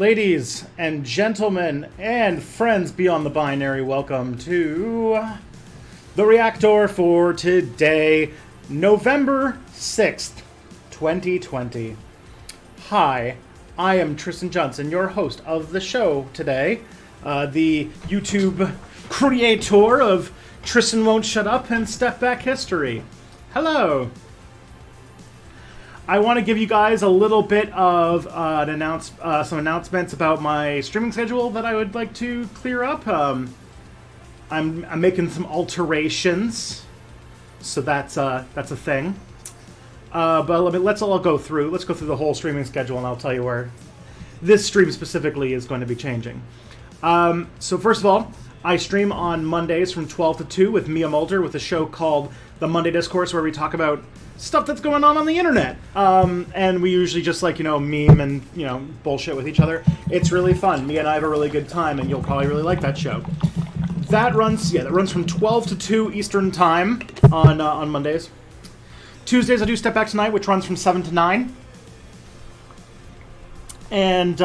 Ladies and gentlemen and friends beyond the binary, welcome to the Reactor for today, November 6th, 2020. Hi, I am Tristan Johnson, your host of the show today, the YouTube creator of Tristan Won't Shut Up and Step Back History. Hello. I want to give you guys a little bit of some announcements about my streaming schedule that I would like to clear up. I'm making some alterations, so that's a thing. But let's all go through. Let's go through the whole streaming schedule, and I'll tell you where this stream specifically is going to be changing. So first of all, I stream on Mondays from 12 to 2 with Mia Mulder with a show called The Monday Discourse, where we talk about stuff that's going on the internet. And we usually just meme and, bullshit with each other. It's really fun. Mia and I have a really good time, and you'll probably really like that show. That runs from 12 to 2 Eastern Time on Mondays. Tuesdays I do Step Back Tonight, which runs from 7 to 9. And,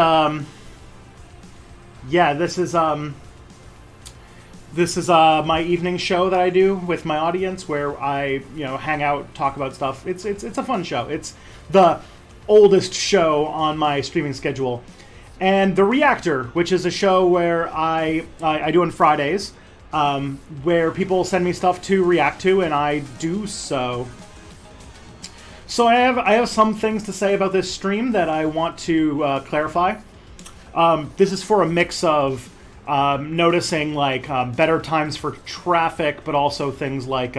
this is my evening show that I do with my audience, where I hang out, talk about stuff. It's a fun show. It's the oldest show on my streaming schedule. And the Reactor, which is a show where I do on Fridays, where people send me stuff to react to, and I do so. So I have some things to say about this stream that I want to clarify. This is for a mix of noticing better times for traffic, but also things like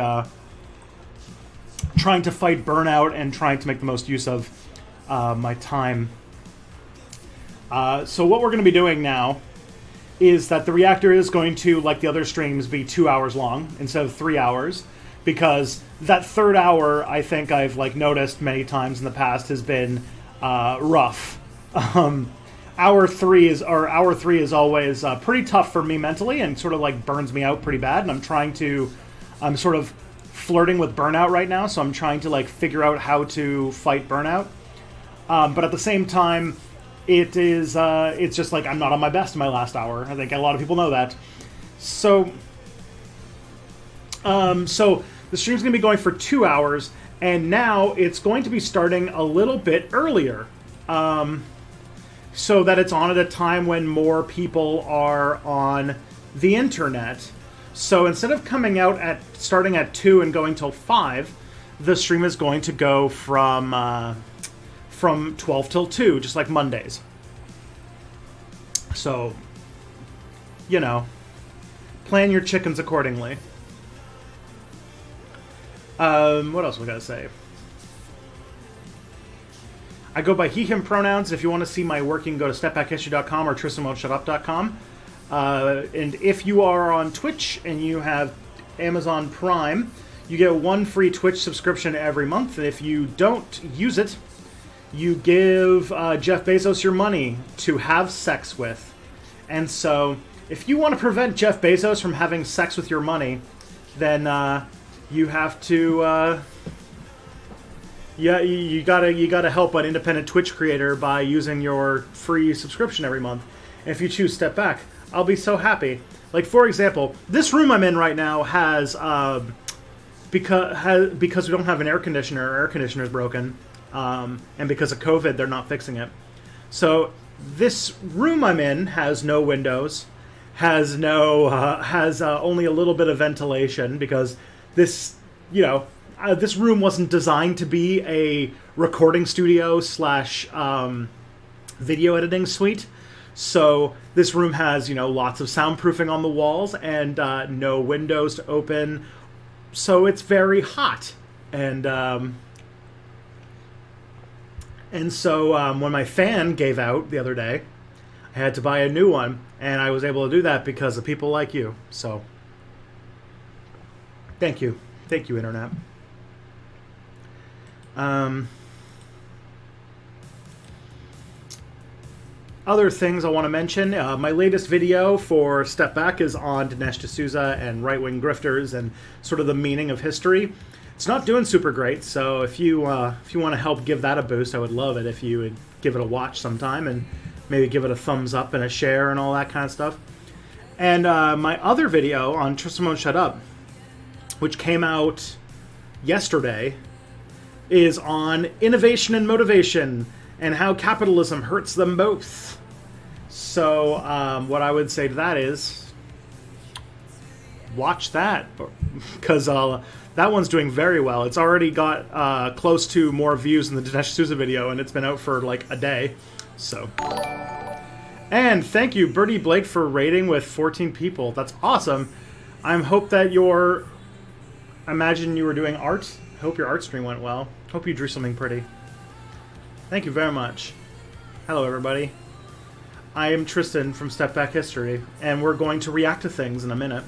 trying to fight burnout and trying to make the most use of my time. So what we're going to be doing now is that the Reactor is going to, like the other streams, be 2 hours long instead of 3 hours, because that third hour, I think I've noticed many times in the past, has been rough. Hour three is always pretty tough for me mentally, and sort of burns me out pretty bad. And I'm sort of flirting with burnout right now, so I'm trying to figure out how to fight burnout. But at the same time, it's just I'm not on my best in my last hour. I think a lot of people know that. So the stream's gonna be going for 2 hours, and now it's going to be starting a little bit earlier. So that it's on at a time when more people are on the internet. So instead of starting at 2 and going till 5, the stream is going to go from 12 till 2, just like Mondays. So, plan your chickens accordingly. What else we gotta say? I go by he, him pronouns. If you want to see my work, you can go to stepbackhistory.com or tristanwon'tshutup.com. And if you are on Twitch and you have Amazon Prime, you get one free Twitch subscription every month. And if you don't use it, you give Jeff Bezos your money to have sex with. And so, if you want to prevent Jeff Bezos from having sex with your money, then you have to... you gotta help an independent Twitch creator by using your free subscription every month. And if you choose Step Back, I'll be so happy. For example, this room I'm in right now has because we don't have an air conditioner. Our air conditioner's broken, and because of COVID, they're not fixing it. So this room I'm in has no windows, has only a little bit of ventilation, because this this room wasn't designed to be a recording studio / video editing suite. So this room has, lots of soundproofing on the walls and no windows to open. So it's very hot. And so when my fan gave out the other day, I had to buy a new one. And I was able to do that because of people like you. So thank you. Thank you, Internet. Other things I want to mention, my latest video for Step Back is on Dinesh D'Souza and right-wing grifters and sort of the meaning of history. It's not doing super great, so if you want to help give that a boost, I would love it if you would give it a watch sometime and maybe give it a thumbs up and a share and all that kind of stuff. And my other video on Tristan Won't Shut Up, which came out yesterday, is on innovation and motivation and how capitalism hurts them both. So what I would say to that is watch that, because that one's doing very well. It's already got close to more views than the Dinesh D'Souza video, and it's been out for like a day. So, and thank you, Birdie Blake, for rating with 14 people. That's awesome. I hope that I imagine you were doing art. I hope your art stream went well. Hope you drew something pretty. Thank you very much. Hello, everybody. I am Tristan from Step Back History, and we're going to react to things in a minute.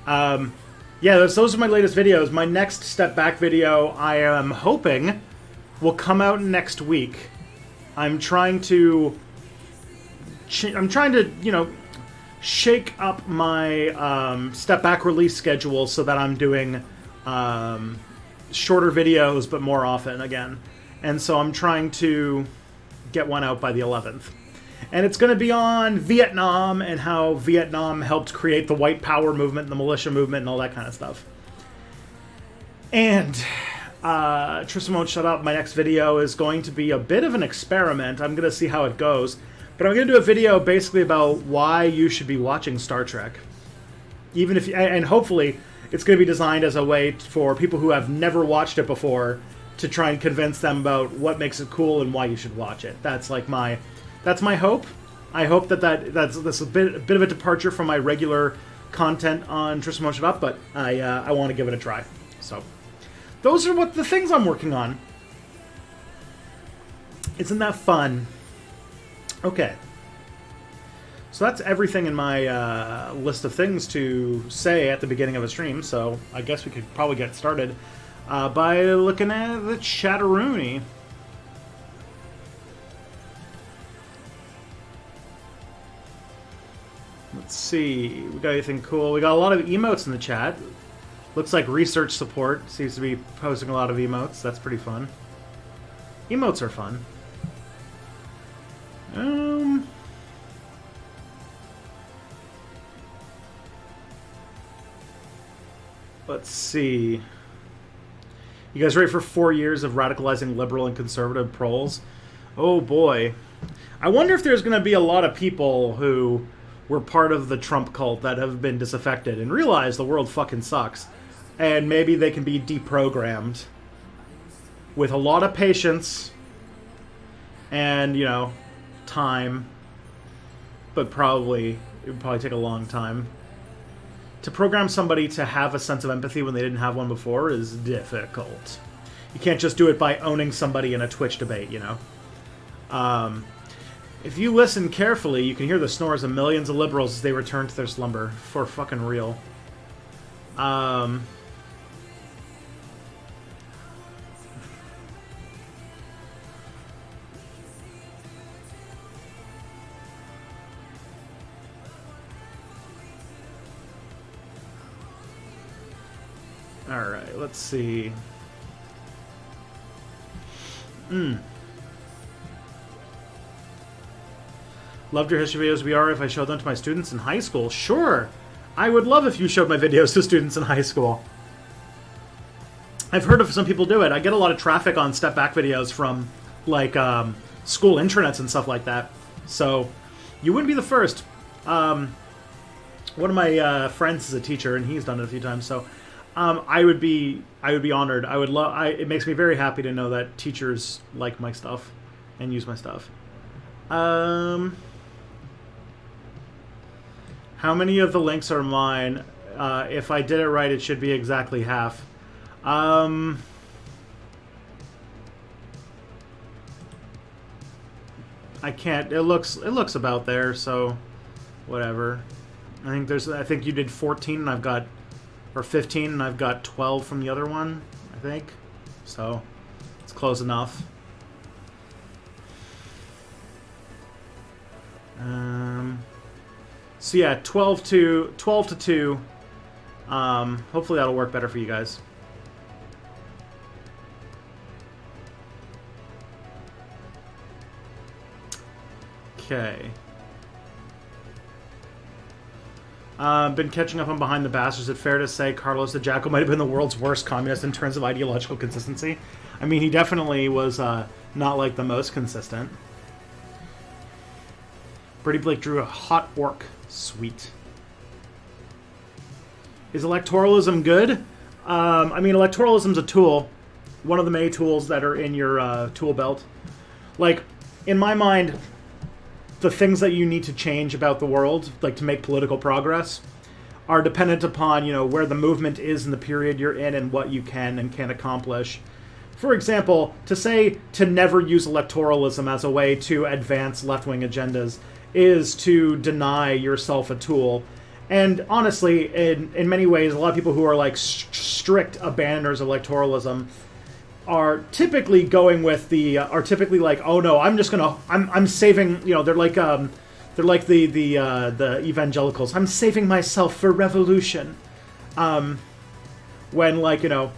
Yeah, those are my latest videos. My next Step Back video, I am hoping, will come out next week. I'm trying to, you know, shake up my Step Back release schedule so that I'm doing shorter videos, but more often again. And so I'm trying to get one out by the 11th. And it's going to be on Vietnam and how Vietnam helped create the white power movement, the militia movement, and all that kind of stuff. And Tristan Won't Shut Up, my next video, is going to be a bit of an experiment. I'm going to see how it goes. But I'm going to do a video basically about why you should be watching Star Trek. Even if, and hopefully it's going to be designed as a way for people who have never watched it before to try and convince them about what makes it cool and why you should watch it. That's like that's my hope. I hope that's a bit of a departure from my regular content on Tristan Won't Shut Up, but I want to give it a try. So those are the things I'm working on. Isn't that fun? Okay. So that's everything in my list of things to say at the beginning of a stream, so I guess we could probably get started by looking at the chatteroony. Let's see, we got anything cool? We got a lot of emotes in the chat. Looks like research support seems to be posting a lot of emotes. That's pretty fun. Emotes are fun. Let's see. You guys ready for 4 years of radicalizing liberal and conservative proles? Oh boy. I wonder if there's going to be a lot of people who were part of the Trump cult that have been disaffected and realize the world fucking sucks. And maybe they can be deprogrammed with a lot of patience and, you know, time. But it would probably take a long time. To program somebody to have a sense of empathy when they didn't have one before is difficult. You can't just do it by owning somebody in a Twitch debate, you know? If you listen carefully, you can hear the snores of millions of liberals as they return to their slumber. For fucking real. Alright, let's see. Loved your history videos, VR, if I showed them to my students in high school. Sure! I would love if you showed my videos to students in high school. I've heard of some people do it. I get a lot of traffic on Step Back videos from, like, school intranets and stuff like that. So, you wouldn't be the first. One of my friends is a teacher, and he's done it a few times, so I would be honored. It makes me very happy to know that teachers like my stuff and use my stuff. How many of the links are mine? If I did it right, it should be exactly half. I can't. It looks about there, so whatever. I think you did 14 and I've got, or 15 and I've got 12 from the other one, I think. So it's close enough. So yeah, 12 to 2. Hopefully that'll work better for you guys. Okay. Been catching up on Behind the Bastards. Is it fair to say Carlos the Jackal might have been the world's worst communist in terms of ideological consistency? I mean, he definitely was not like the most consistent. Brady Blake drew a hot orc. Sweet. Is electoralism good? I mean, electoralism's a tool. One of the many tools that are in your tool belt. Like, in my mind, the things that you need to change about the world, like to make political progress, are dependent upon, you know, where the movement is in the period you're in and what you can and can't accomplish. For example, to say to never use electoralism as a way to advance left-wing agendas is to deny yourself a tool. And honestly, in many ways, a lot of people who are like strict abandoners of electoralism are typically going with the are typically like, oh no, I'm saving, you know, they're like the evangelicals. I'm saving myself for revolution. When, like, you know,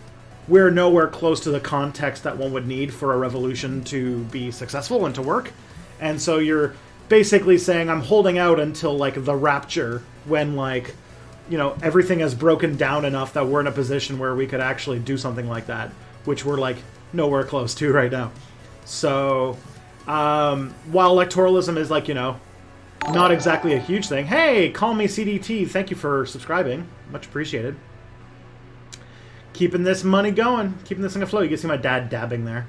we're nowhere close to the context that one would need for a revolution to be successful and to work. And so you're basically saying, I'm holding out until, like, the rapture, when, like, you know, everything has broken down enough that we're in a position where we could actually do something like that, which we're, like, nowhere close to right now. So, while electoralism is, like, you know, not exactly a huge thing. Hey, call me CDT. Thank you for subscribing. Much appreciated. Keeping this money going. Keeping this thing afloat. You can see my dad dabbing there.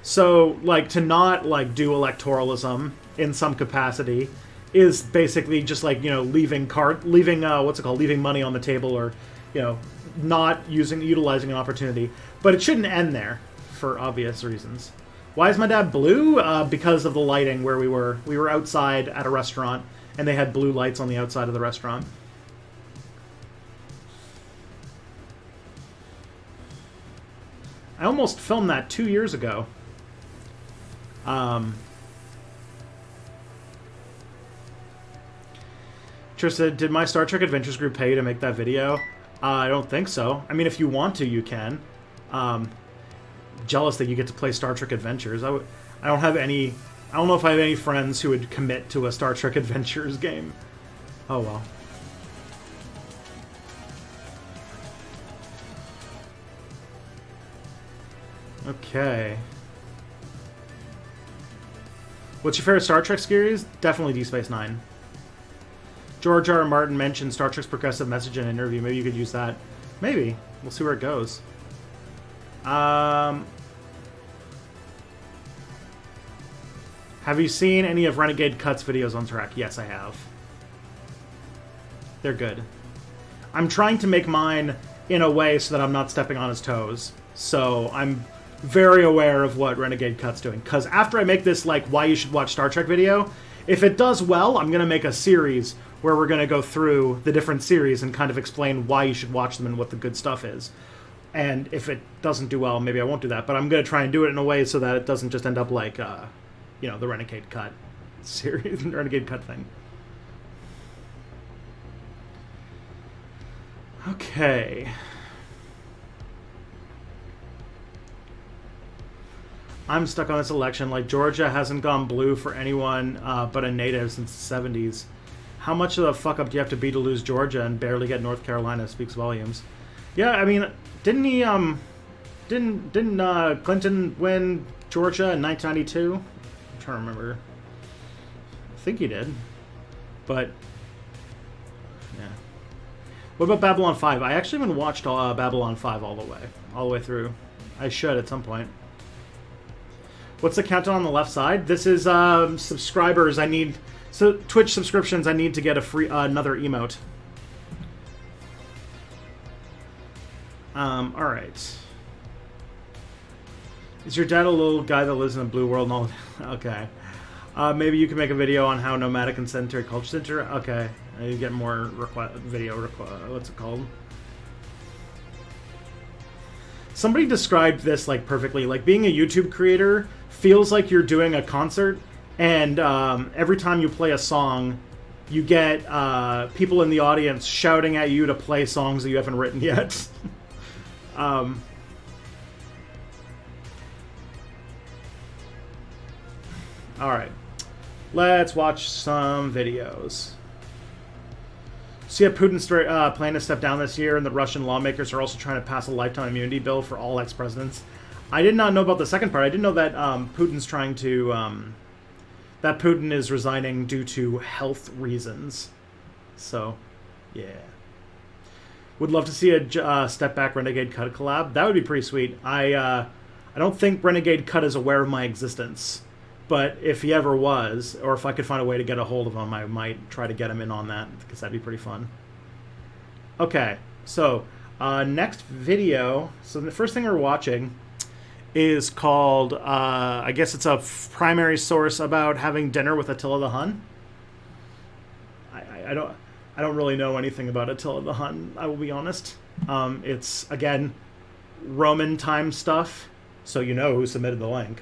So, like, to not, like, do electoralism in some capacity is basically just, like, you know, leaving money on the table, or, you know, not utilizing an opportunity. But it shouldn't end there, for obvious reasons. Why is my dad blue? Because of the lighting where we were. We were outside at a restaurant, and they had blue lights on the outside of the restaurant. I almost filmed that 2 years ago. Trista, did my Star Trek Adventures group pay you to make that video? I don't think so. I mean, if you want to, you can. Jealous that you get to play Star Trek Adventures. I don't know if I have any friends who would commit to a Star Trek Adventures game. Oh well. Okay. What's your favorite Star Trek series? Definitely Deep Space Nine. George R. R. Martin mentioned Star Trek's progressive message in an interview. Maybe you could use that. Maybe. We'll see where it goes. Have you seen any of Renegade Cut's videos on Trek? Yes, I have. They're good. I'm trying to make mine in a way so that I'm not stepping on his toes. So I'm very aware of what Renegade Cut's doing. Because after I make this, like, why you should watch Star Trek video, if it does well, I'm going to make a series where we're going to go through the different series and kind of explain why you should watch them and what the good stuff is. And if it doesn't do well, maybe I won't do that. But I'm going to try and do it in a way so that it doesn't just end up like, you know, the Renegade Cut series, the Renegade Cut thing. Okay. I'm stuck on this election. Like, Georgia hasn't gone blue for anyone but a native since the 70s. How much of a fuck up do you have to be to lose Georgia and barely get North Carolina? Speaks volumes. Yeah, I mean, didn't he, didn't Clinton win Georgia in 1992? I'm trying to remember. I think he did. But, yeah. What about Babylon 5? I actually haven't watched Babylon 5 all the way through. I should at some point. What's the countdown on the left side? This is subscribers. I need... So, Twitch subscriptions, I need to get a free another emote. Alright. Is your dad a little guy that lives in a blue world and all? Okay. Maybe you can make a video on how nomadic and sedentary cultures enter. Okay. You get more video what's it called? Somebody described this, like, perfectly. Like, being a YouTube creator feels like you're doing a concert, and every time you play a song, you get people in the audience shouting at you to play songs that you haven't written yet. Alright. Let's watch some videos. See, Putin's planning to step down this year, and the Russian lawmakers are also trying to pass a lifetime immunity bill for all ex-presidents. I did not know about the second part. I didn't know that Putin's trying to... that Putin is resigning due to health reasons. So, yeah. Would love to see a Step Back Renegade Cut collab. That would be pretty sweet. I don't think Renegade Cut is aware of my existence. But if he ever was, or if I could find a way to get a hold of him, I might try to get him in on that, because that'd be pretty fun. Okay, so next video. So the first thing we're watching is called, I guess it's a primary source about having dinner with Attila the Hun. I don't really know anything about Attila the Hun, I will be honest. It's, again, Roman time stuff, so you know who submitted the link.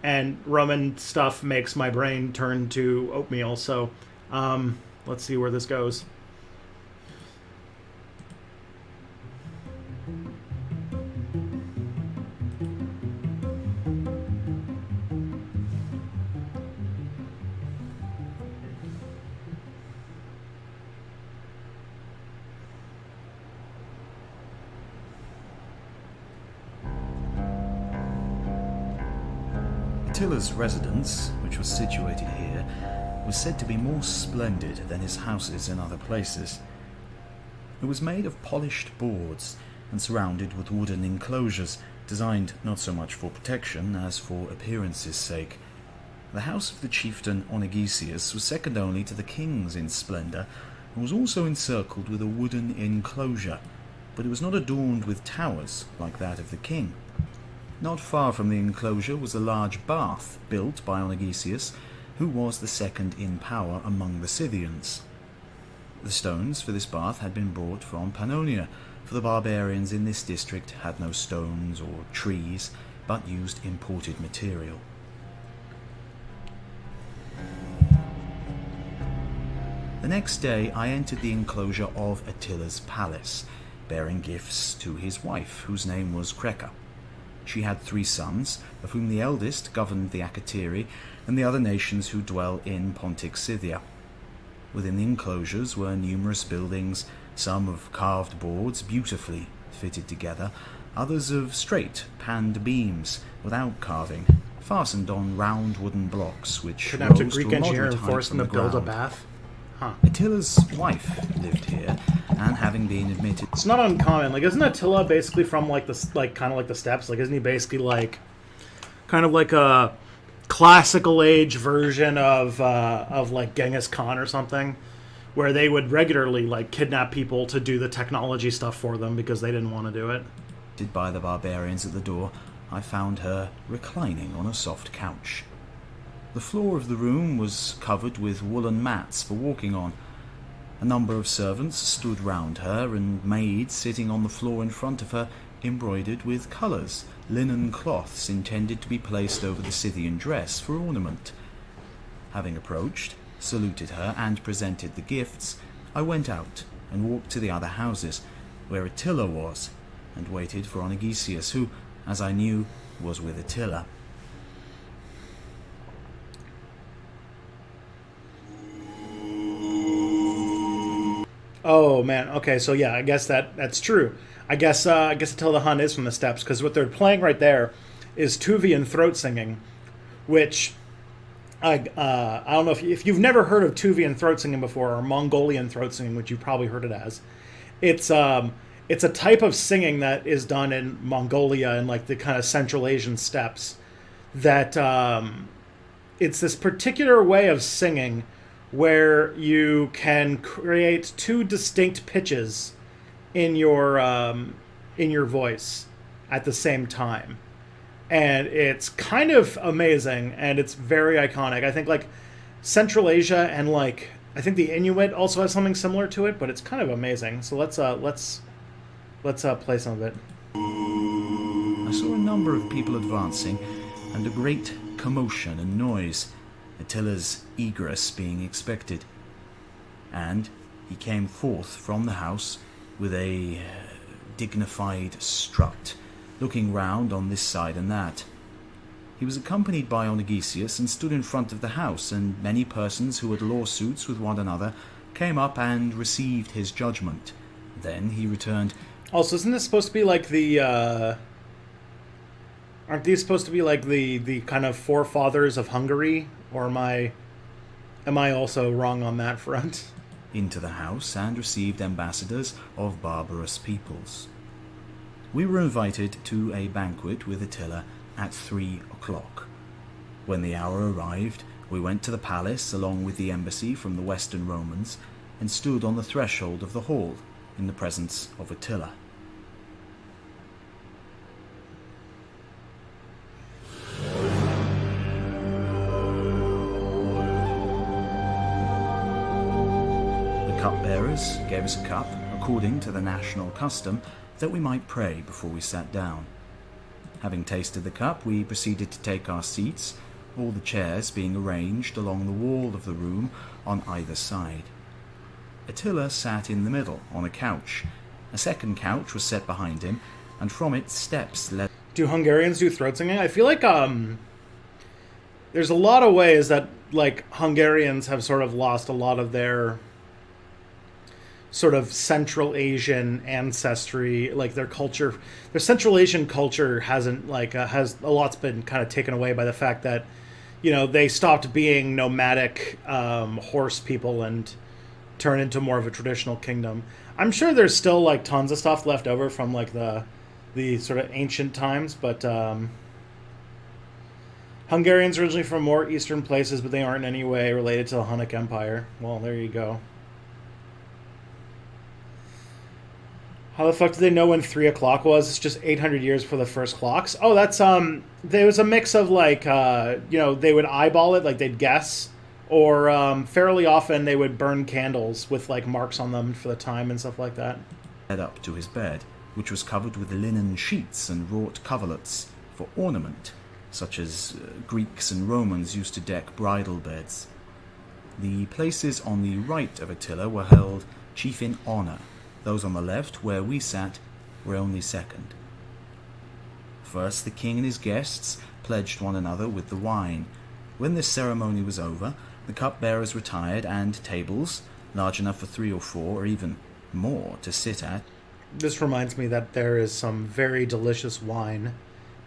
And Roman stuff makes my brain turn to oatmeal, so let's see where this goes. Attila's residence, which was situated here, was said to be more splendid than his houses in other places. It was made of polished boards and surrounded with wooden enclosures, designed not so much for protection as for appearance's sake. The house of the chieftain Onegesius was second only to the king's in splendour, and was also encircled with a wooden enclosure, but it was not adorned with towers like that of the king. Not far from the enclosure was a large bath built by Onegesius, who was the second in power among the Scythians. The stones for this bath had been brought from Pannonia, for the barbarians in this district had no stones or trees, but used imported material. The next day I entered the enclosure of Attila's palace, bearing gifts to his wife, whose name was Kreka. She had 3 sons, of whom the eldest governed the Achatere and the other nations who dwell in Pontic Scythia. Within the enclosures were numerous buildings, some of carved boards beautifully fitted together, others of straight, panned beams without carving, fastened on round wooden blocks which Couldn't have to rose Greek to a engineer moderate and height force from them the to build a ground. bath? Huh. Attila's wife lived here, and having been admitted... It's not uncommon. Like, isn't Attila basically from like the kind of like the steppes? Like, isn't he basically like kind of like a classical age version of like Genghis Khan or something, where they would regularly like kidnap people to do the technology stuff for them because they didn't want to do it? by the barbarians at the door, I found her reclining on a soft couch. The floor of the room was covered with woolen mats for walking on. A number of servants stood round her, and maids sitting on the floor in front of her, embroidered with colours, linen cloths intended to be placed over the Scythian dress for ornament. Having approached, saluted her, and presented the gifts, I went out and walked to the other houses, where Attila was, and waited for Onegesius, who, as I knew, was with Attila. Oh man, okay, so yeah, I guess that's true. I guess Attila the Hun is from the steppes, because what they're playing right there is Tuvian throat singing, which I don't know if you've never heard of Tuvian throat singing before, or Mongolian throat singing, which you've probably heard it as. It's a type of singing that is done in Mongolia and like the kind of Central Asian steppes. That it's this particular way of singing where you can create two distinct pitches in your voice at the same time, and it's kind of amazing, and it's very iconic. I think like Central Asia and like I think the Inuit also has something similar to it, but it's kind of amazing. So let's play some of it. I saw a number of people advancing, and a great commotion and noise, Attila's egress being expected. And he came forth from the house with a dignified strut, looking round on this side and that. He was accompanied by Onegesius and stood in front of the house, and many persons who had lawsuits with one another came up and received his judgment. Then he returned. Also, isn't this supposed to be like the, aren't these supposed to be like the kind of forefathers of Hungary? Or am I also wrong on that front? Into the house and received ambassadors of barbarous peoples. We were invited to a banquet with Attila at 3 o'clock. When the hour arrived, we went to the palace along with the embassy from the Western Romans and stood on the threshold of the hall in the presence of Attila. The cupbearers gave us a cup according to the national custom that we might pray before we sat down. Having tasted the cup, we proceeded to take our seats, all the chairs being arranged along the wall of the room on either side. Attila sat in the middle on a couch. A second couch was set behind him, and from it steps led. Do Hungarians do throat singing? I feel like there's a lot of ways that like Hungarians have sort of lost a lot of their sort of Central Asian ancestry, like their culture. Their Central Asian culture hasn't has a lot's been kind of taken away by the fact that, you know, they stopped being nomadic horse people and turned into more of a traditional kingdom. I'm sure there's still like tons of stuff left over from like the sort of ancient times, but Hungarians originally from more eastern places, but they aren't in any way related to the Hunnic Empire. Well, there you go. How the fuck do they know when 3 o'clock was? It's just 800 years before the first clocks. Oh, that's there was a mix of like you know, they would eyeball it, like they'd guess, or fairly often they would burn candles with like marks on them for the time and stuff like that. Led up to his bed, which was covered with linen sheets and wrought coverlets for ornament, such as Greeks and Romans used to deck bridal beds. The places on the right of Attila were held chief in honor. Those on the left, where we sat, were only second. First, the king and his guests pledged one another with the wine. When this ceremony was over, the cupbearers retired, and tables, large enough for 3 or 4, or even more, to sit at. This reminds me that there is some very delicious wine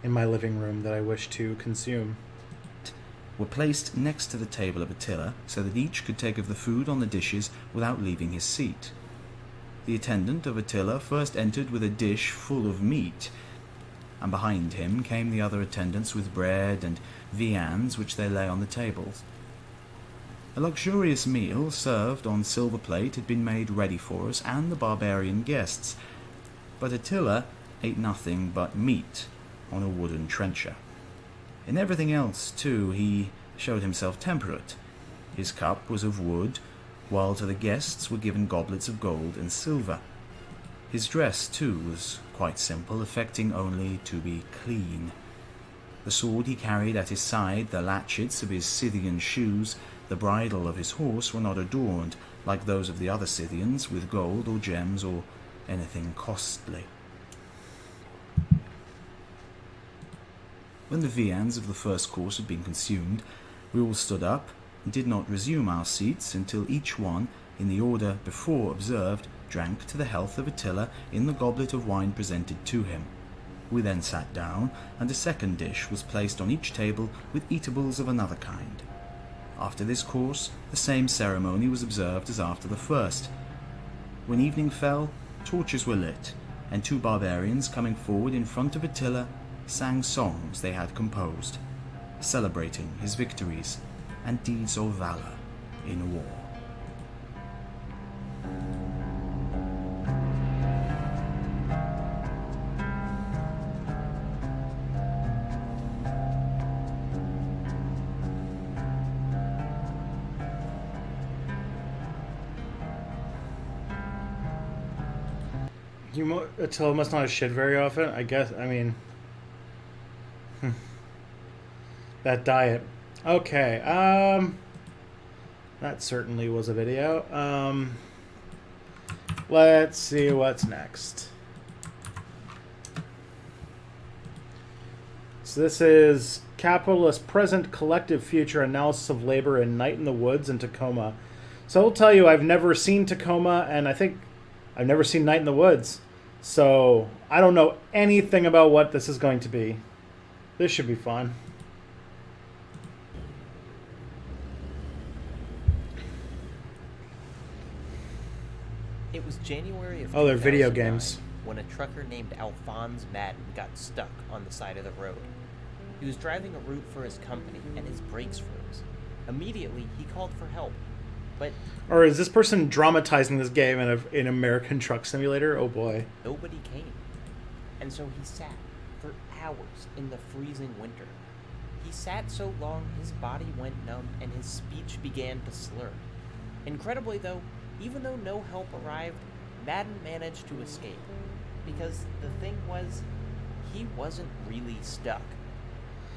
in my living room that I wish to consume. Were placed next to the table of Attila, so that each could take of the food on the dishes without leaving his seat. The attendant of Attila first entered with a dish full of meat, and behind him came the other attendants with bread and viands which they lay on the tables. A luxurious meal served on silver plate had been made ready for us and the barbarian guests, but Attila ate nothing but meat on a wooden trencher. In everything else, too, he showed himself temperate. His cup was of wood, while to the guests were given goblets of gold and silver. His dress, too, was quite simple, affecting only to be clean. The sword he carried at his side, the latchets of his Scythian shoes, the bridle of his horse were not adorned, like those of the other Scythians, with gold or gems or anything costly. When the viands of the first course had been consumed, we all stood up, and did not resume our seats until each one, in the order before observed, drank to the health of Attila in the goblet of wine presented to him. We then sat down, and a second dish was placed on each table with eatables of another kind. After this course, the same ceremony was observed as after the first. When evening fell, torches were lit, and 2 barbarians coming forward in front of Attila sang songs they had composed, celebrating his victories and deeds of valor in war. Attila must not have shit very often, I guess. I mean, that diet. Okay, that certainly was a video. Let's see what's next. So this is Capitalist Present Collective Future Analysis of Labor in Night in the Woods in Tacoma. So I'll tell you, I've never seen Tacoma, and I think I've never seen Night in the Woods. So I don't know anything about what this is going to be. This should be fun. It was January of Oh, they're video 2009 games. when a trucker named Alphonse Madden got stuck on the side of the road. He was driving a route for his company and his brakes froze. Immediately, he called for help, but Or is this person dramatizing this game in American Truck Simulator? Oh boy. nobody came. And so he sat for hours in the freezing winter. He sat so long his body went numb and his speech began to slur. Incredibly though, even though no help arrived, Madden managed to escape. Because the thing was, he wasn't really stuck.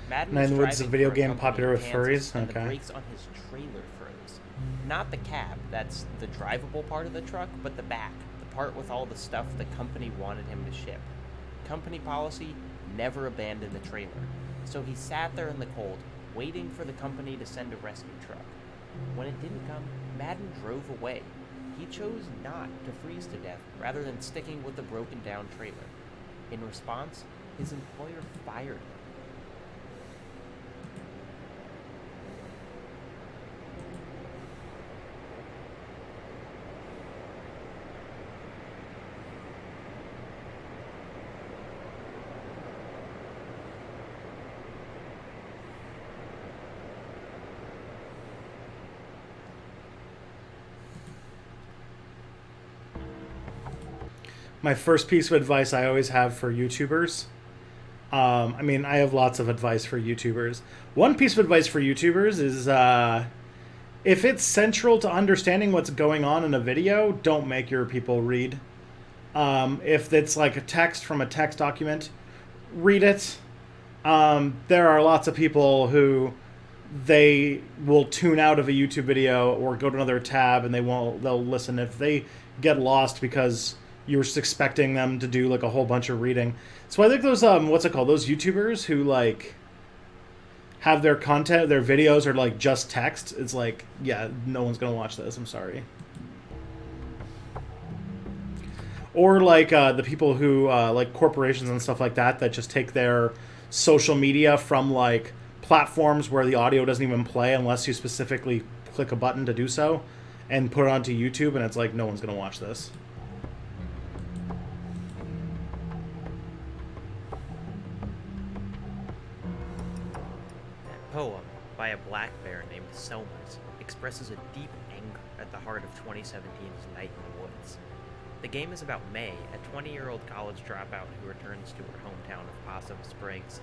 Madden Night in the was Woods is a driving video for game company popular in with Kansas, furries? and Okay. the brakes on his trailer froze. Not the cab, that's the drivable part of the truck, but the back, the part with all the stuff the company wanted him to ship. Company policy, never abandon the trailer. So he sat there in the cold, waiting for the company to send a rescue truck. When it didn't come, Madden drove away. He chose not to freeze to death rather than sticking with the broken down trailer. In response, his employer fired him. My first piece of advice I always have for YouTubers. I mean, I have lots of advice for YouTubers. One piece of advice for YouTubers is if it's central to understanding what's going on in a video, don't make your people read. If it's like a text from a text document, read it. There are lots of people who they will tune out of a YouTube video or go to another tab and they'll listen if they get lost because you were just expecting them to do like a whole bunch of reading. So I think those those YouTubers who like have their content, their videos are like just text. It's like, yeah, no one's gonna watch this. I'm sorry. Or like the people who like corporations and stuff like that just take their social media from like platforms where the audio doesn't even play unless you specifically click a button to do so, and put it onto YouTube, and it's like no one's gonna watch this. Poem by a black bear named Selmers expresses a deep anger at the heart of 2017's Night in the Woods. The game is about May, a 20-year-old college dropout who returns to her hometown of Possum Springs,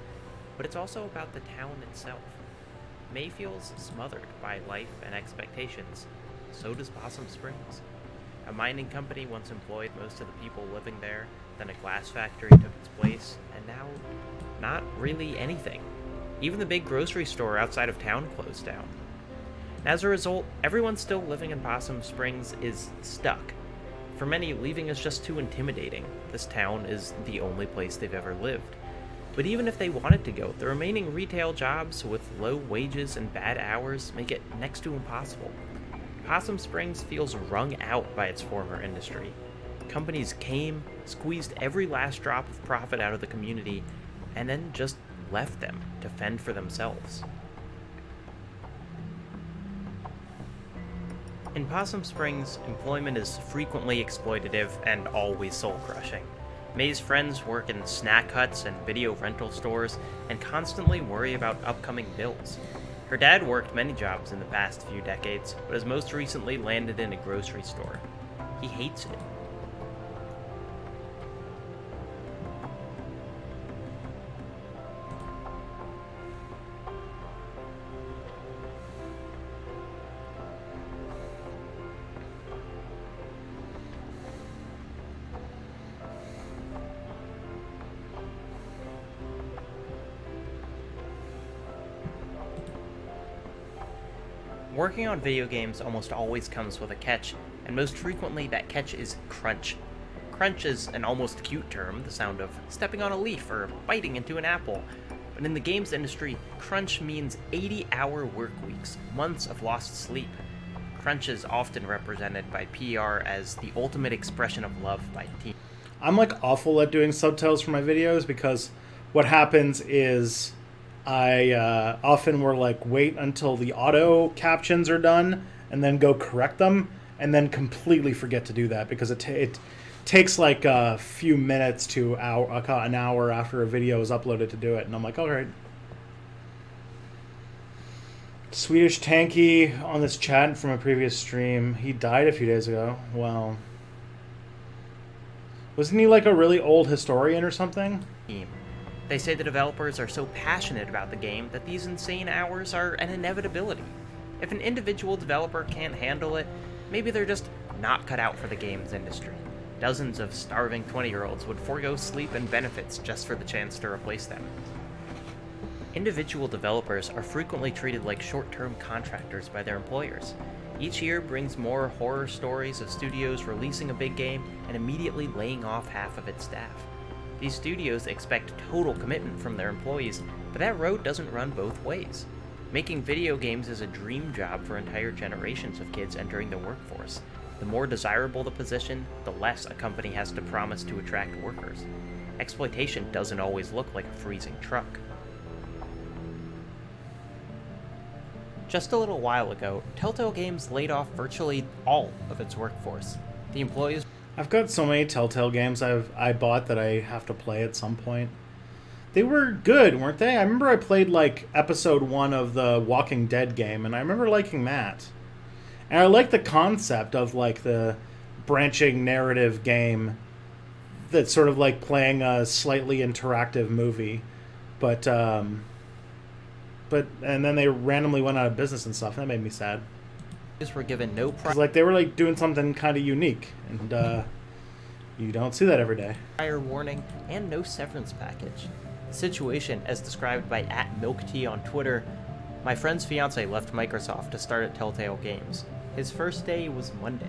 but it's also about the town itself. May feels smothered by life and expectations. So does Possum Springs. A mining company once employed most of the people living there, then a glass factory took its place, and now, not really anything. Even the big grocery store outside of town closed down. As a result, everyone still living in Possum Springs is stuck. For many, leaving is just too intimidating. This town is the only place they've ever lived. But even if they wanted to go, the remaining retail jobs with low wages and bad hours make it next to impossible. Possum Springs feels wrung out by its former industry. Companies came, squeezed every last drop of profit out of the community, and then just left them to fend for themselves. In Possum Springs, employment is frequently exploitative and always soul-crushing. May's friends work in snack huts and video rental stores and constantly worry about upcoming bills. Her dad worked many jobs in the past few decades, but has most recently landed in a grocery store. He hates it. Working on video games almost always comes with a catch, and most frequently that catch is crunch. Crunch is an almost cute term, the sound of stepping on a leaf or biting into an apple. but in the games industry, crunch means 80-hour work weeks, months of lost sleep. Crunch is often represented by PR as the ultimate expression of love by team. I'm like awful at doing subtitles for my videos because what happens is I often will like wait until the auto captions are done and then go correct them, and then completely forget to do that because it takes like a few minutes to an hour after a video is uploaded to do it, and I'm like, all right. Swedish Tanky on this chat from a previous stream. He died a few days ago. Well, wasn't he like a really old historian or something? They say the developers are so passionate about the game that these insane hours are an inevitability. If an individual developer can't handle it, maybe they're just not cut out for the games industry. Dozens of starving 20-year-olds would forego sleep and benefits just for the chance to replace them. Individual developers are frequently treated like short-term contractors by their employers. Each year brings more horror stories of studios releasing a big game and immediately laying off half of its staff. These studios expect total commitment from their employees, but that road doesn't run both ways. Making video games is a dream job for entire generations of kids entering the workforce. The more desirable the position, the less a company has to promise to attract workers. Exploitation doesn't always look like a freezing truck. Just a little while ago, Telltale Games laid off virtually all of its workforce. The employees... I've got so many Telltale games I bought that I have to play at some point. They were good, weren't they? I remember I played like episode 1 of the Walking Dead game, and I remember liking that. And I like the concept of like the branching narrative game that's sort of like playing a slightly interactive movie. But and then they randomly went out of business and stuff, and that made me sad. Were given no like they were like doing something kind of unique, and you don't see that every day. Prior warning and no severance package. The situation, as described by @MilkTea on Twitter, my friend's fiance left Microsoft to start at Telltale Games. His first day was Monday.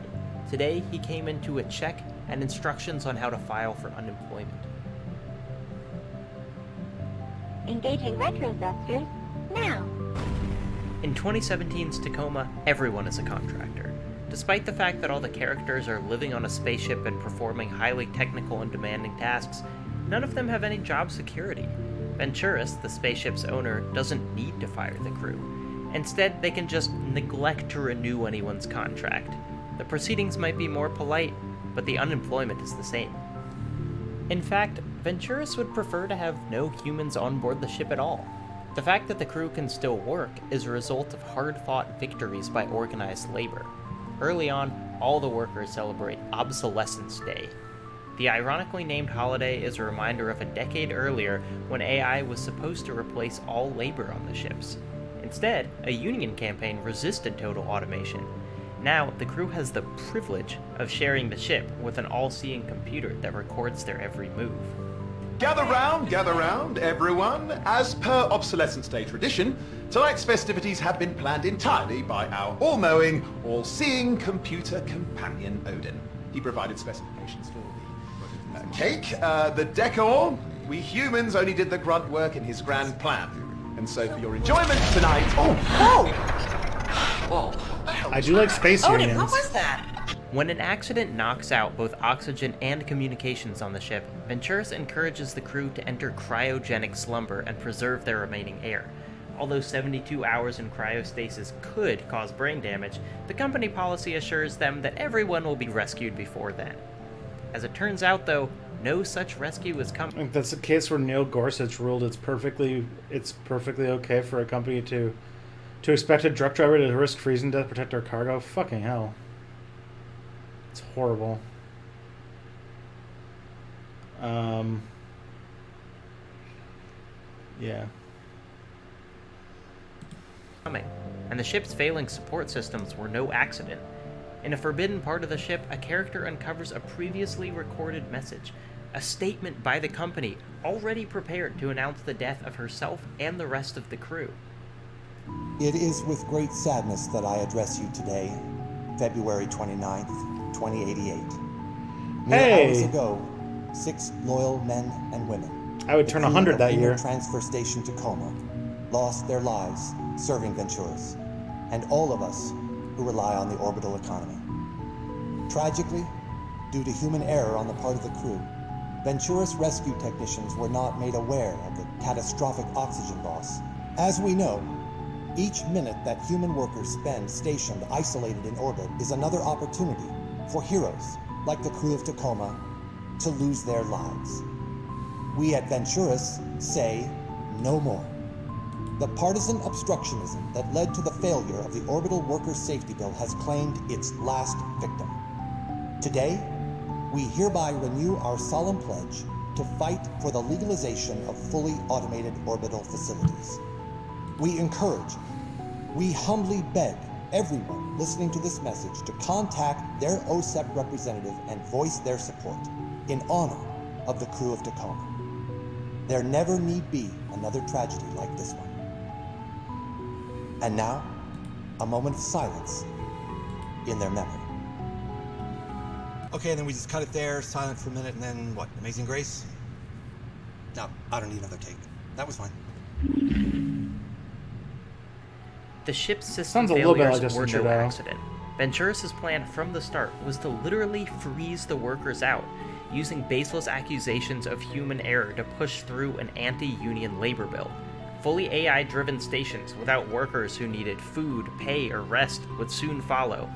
Today, he came into a check and instructions on how to file for unemployment. Engaging retrobusters now. In 2017's Tacoma, everyone is a contractor. Despite the fact that all the characters are living on a spaceship and performing highly technical and demanding tasks, none of them have any job security. Venturis, the spaceship's owner, doesn't need to fire the crew. Instead, they can just neglect to renew anyone's contract. The proceedings might be more polite, but the unemployment is the same. In fact, Venturis would prefer to have no humans on board the ship at all. The fact that the crew can still work is a result of hard-fought victories by organized labor. Early on, all the workers celebrate Obsolescence Day. The ironically named holiday is a reminder of a decade earlier when AI was supposed to replace all labor on the ships. Instead, a union campaign resisted total automation. Now, the crew has the privilege of sharing the ship with an all-seeing computer that records their every move. Gather round, everyone. As per Obsolescence Day tradition, tonight's festivities have been planned entirely by our all-knowing, all-seeing computer companion, Odin. He provided specifications for the cake, the decor. We humans only did the grunt work in his grand plan. And so for your enjoyment tonight... Whoa! I do like space Odin, unions. what was that? When an accident knocks out both oxygen and communications on the ship, Venturis encourages the crew to enter cryogenic slumber and preserve their remaining air. Although 72 hours in cryostasis could cause brain damage, the company policy assures them that everyone will be rescued before then. As it turns out, though, no such rescue is coming. I think that's the case where Neil Gorsuch ruled it's perfectly okay for a company to expect a truck driver to risk freezing death to protect their cargo. Fucking hell. It's horrible. Yeah. And the ship's failing support systems were no accident. In a forbidden part of the ship, a character uncovers a previously recorded message, a statement by the company already prepared to announce the death of herself and the rest of the crew. It is with great sadness that I address you today, February 29th, 2088. Mere hours ago, 6 loyal men and women I would the turn crew 100 of that Lima year. Transfer Station Tacoma lost their lives serving Venturas, and all of us who rely on the orbital economy. Tragically, due to human error on the part of the crew, Venturas rescue technicians were not made aware of the catastrophic oxygen loss. As we know, each minute that human workers spend stationed isolated in orbit is another opportunity for heroes like the crew of Tacoma to lose their lives. We at Venturas say no more. The partisan obstructionism that led to the failure of the Orbital Workers' Safety Bill has claimed its last victim. Today, we hereby renew our solemn pledge to fight for the legalization of fully automated orbital facilities. We encourage, we humbly beg everyone listening to this message to contact their OSEP representative and voice their support in honor of the crew of Tacoma. There never need be another tragedy like this one. And now, a moment of silence in their memory. Okay, and then we just cut it there, silent for a minute, and then what? Amazing Grace? No, I don't need another take. That was fine. The ship's system Sounds a little bit failures like Justin were no Trudeau. accident. Venturas' plan from the start was to literally freeze the workers out, using baseless accusations of human error to push through an anti-union labor bill. Fully AI-driven stations without workers who needed food, pay, or rest would soon follow.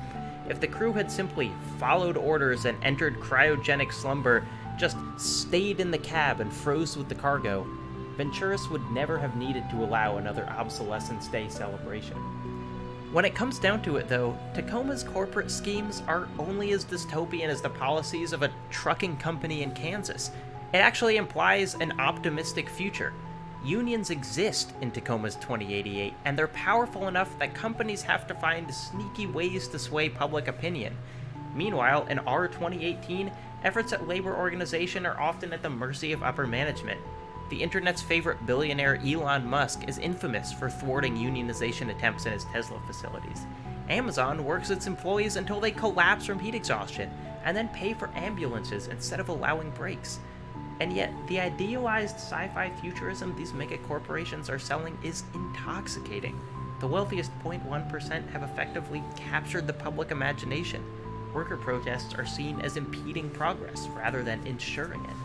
If the crew had simply followed orders and entered cryogenic slumber, just stayed in the cab and froze with the cargo, Venturas would never have needed to allow another Obsolescence Day celebration. When it comes down to it, though, Tacoma's corporate schemes are only as dystopian as the policies of a trucking company in Kansas. It actually implies an optimistic future. Unions exist in Tacoma's 2088, and they're powerful enough that companies have to find sneaky ways to sway public opinion. Meanwhile, in our 2018, efforts at labor organization are often at the mercy of upper management. The internet's favorite billionaire Elon Musk is infamous for thwarting unionization attempts in his Tesla facilities. Amazon works its employees until they collapse from heat exhaustion, and then pay for ambulances instead of allowing breaks. And yet, the idealized sci-fi futurism these mega corporations are selling is intoxicating. The wealthiest 0.1% have effectively captured the public imagination. Worker protests are seen as impeding progress rather than ensuring it.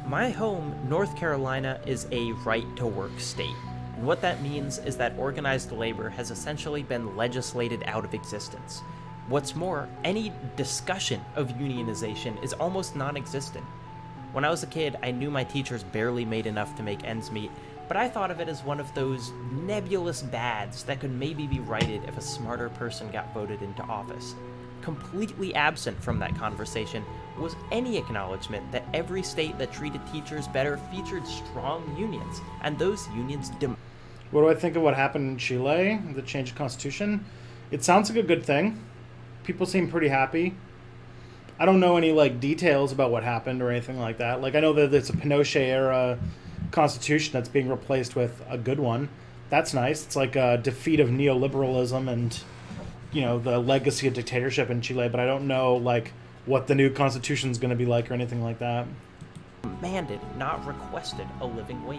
My home, North Carolina, is a right-to-work state. And what that means is that organized labor has essentially been legislated out of existence. What's more, any discussion of unionization is almost non-existent. When I was a kid, I knew my teachers barely made enough to make ends meet, but I thought of it as one of those nebulous bads that could maybe be righted if a smarter person got voted into office. Completely absent from that conversation was any acknowledgement that every state that treated teachers better featured strong unions, and those unions What do I think of what happened in Chile, the change of constitution? It sounds like a good thing. People seem pretty happy. I don't know any details about what happened or anything like that. I know that it's a Pinochet era constitution that's being replaced with a good one. That's nice. It's like a defeat of neoliberalism and the legacy of dictatorship in Chile, but I don't know what the new constitution is going to be like or anything like that. demanded, not requested, a living wage.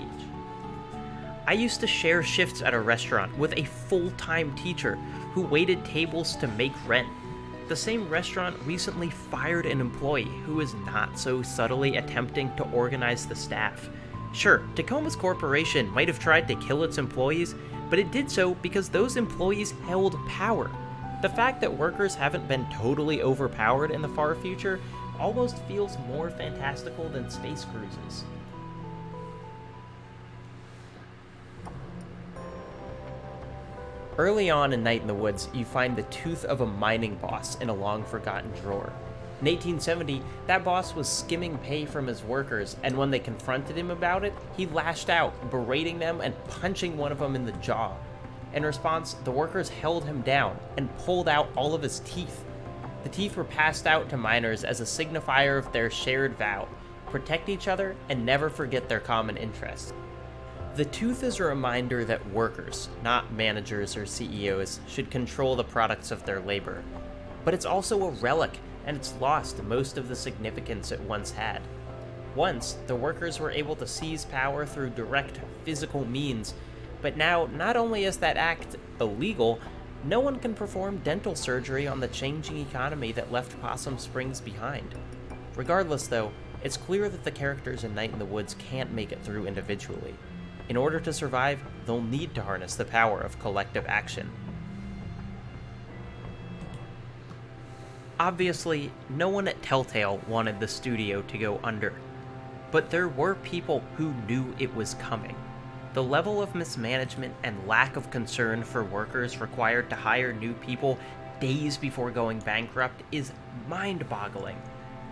I used to share shifts at a restaurant with a full-time teacher who waited tables to make rent. The same restaurant recently fired an employee who is not so subtly attempting to organize the staff. Sure, Tacoma's corporation might have tried to kill its employees, but it did so because those employees held power. The fact that workers haven't been totally overpowered in the far future almost feels more fantastical than space cruises. Early on in Night in the Woods, you find the tooth of a mining boss in a long-forgotten drawer. In 1870, that boss was skimming pay from his workers, and when they confronted him about it, he lashed out, berating them and punching one of them in the jaw. In response, the workers held him down and pulled out all of his teeth. The teeth were passed out to miners as a signifier of their shared vow: protect each other and never forget their common interests. The tooth is a reminder that workers, not managers or CEOs, should control the products of their labor. But it's also a relic, and it's lost most of the significance it once had. Once, the workers were able to seize power through direct physical means, but now, not only is that act illegal, no one can perform dental surgery on the changing economy that left Possum Springs behind. Regardless, though, it's clear that the characters in Night in the Woods can't make it through individually. In order to survive, they'll need to harness the power of collective action. Obviously, no one at Telltale wanted the studio to go under, but there were people who knew it was coming. The level of mismanagement and lack of concern for workers required to hire new people days before going bankrupt is mind-boggling.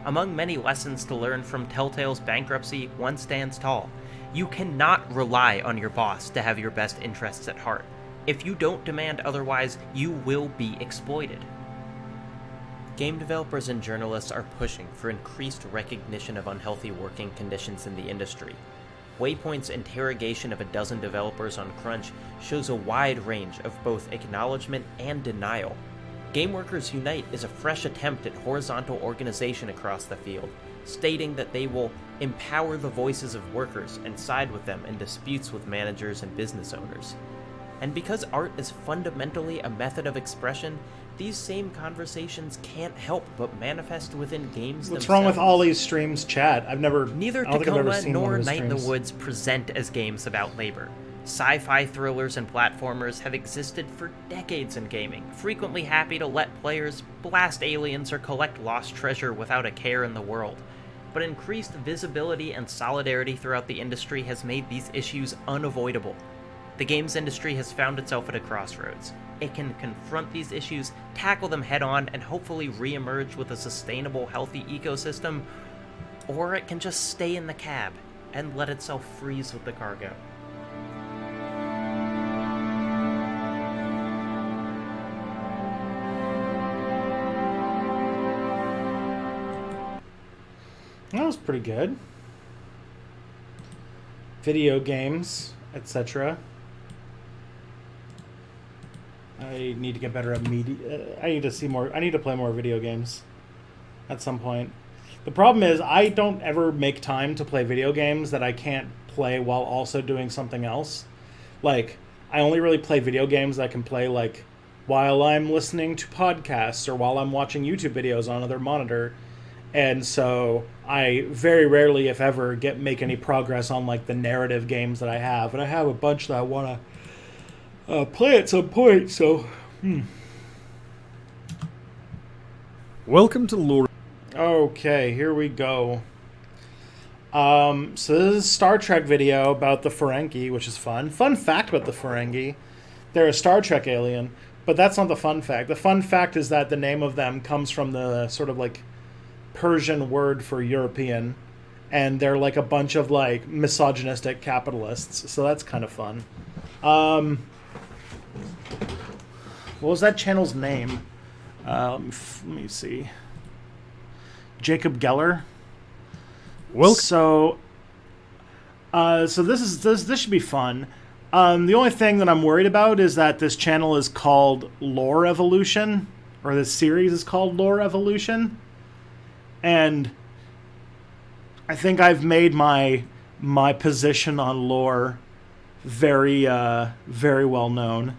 Among many lessons to learn from Telltale's bankruptcy, one stands tall. You cannot rely on your boss to have your best interests at heart. If you don't demand otherwise, you will be exploited. Game developers and journalists are pushing for increased recognition of unhealthy working conditions in the industry. Waypoint's interrogation of a dozen developers on Crunch shows a wide range of both acknowledgement and denial. Game Workers Unite is a fresh attempt at horizontal organization across the field, stating that they will empower the voices of workers and side with them in disputes with managers and business owners. And because art is fundamentally a method of expression, these same conversations can't help but manifest within games What's themselves. wrong with Ollie's streams chat? Neither Tacoma nor Night in the Woods present as games about labor. Sci-fi thrillers and platformers have existed for decades in gaming, frequently happy to let players blast aliens or collect lost treasure without a care in the world. But increased visibility and solidarity throughout the industry has made these issues unavoidable. The games industry has found itself at a crossroads. It can confront these issues, tackle them head-on, and hopefully re-emerge with a sustainable, healthy ecosystem, or it can just stay in the cab and let itself freeze with the cargo. That was pretty good. Video games, etc. I need to get better at media. I need to see more. I need to play more video games at some point. The problem is I don't ever make time to play video games that I can't play while also doing something else. Like, I only really play video games that I can play, like, while I'm listening to podcasts or while I'm watching YouTube videos on another monitor. And so I very rarely, if ever, make any progress on, like, the narrative games that I have. And I have a bunch that I want to play at some point, so... Welcome to Lore. Okay, here we go. So this is a Star Trek video about the Ferengi, which is fun. Fun fact about the Ferengi. They're a Star Trek alien, but that's not the fun fact. The fun fact is that the name of them comes from the sort of, like, Persian word for European, and they're like a bunch of, like, misogynistic capitalists, so that's kind of fun. What was that channel's name? Let me see. Jacob Geller. Well, so this should be fun. The only thing that I'm worried about is that this channel is called Lore Evolution, or this series is called Lore Evolution, and I think I've made my position on lore very very well known.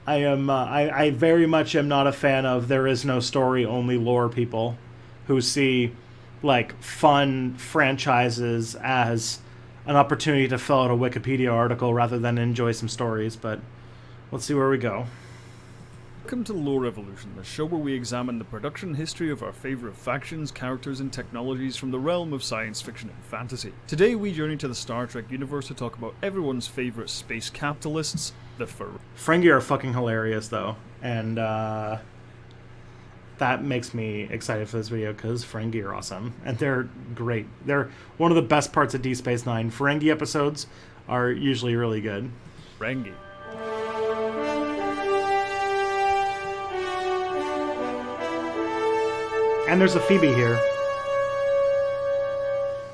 I very much am not a fan of there is no story, only lore people who see, like, fun franchises as an opportunity to fill out a Wikipedia article rather than enjoy some stories, but let's see where we go. welcome to Lore Evolution, the show where we examine the production history of our favourite factions, characters and technologies from the realm of science fiction and fantasy. Today we journey to the Star Trek universe to talk about everyone's favourite space capitalists, the Ferengi are fucking hilarious, though, and that makes me excited for this video because Ferengi are awesome, and they're great. They're one of the best parts of Deep Space Nine. Ferengi episodes are usually really good. Ferengi. And there's a Phoebe here.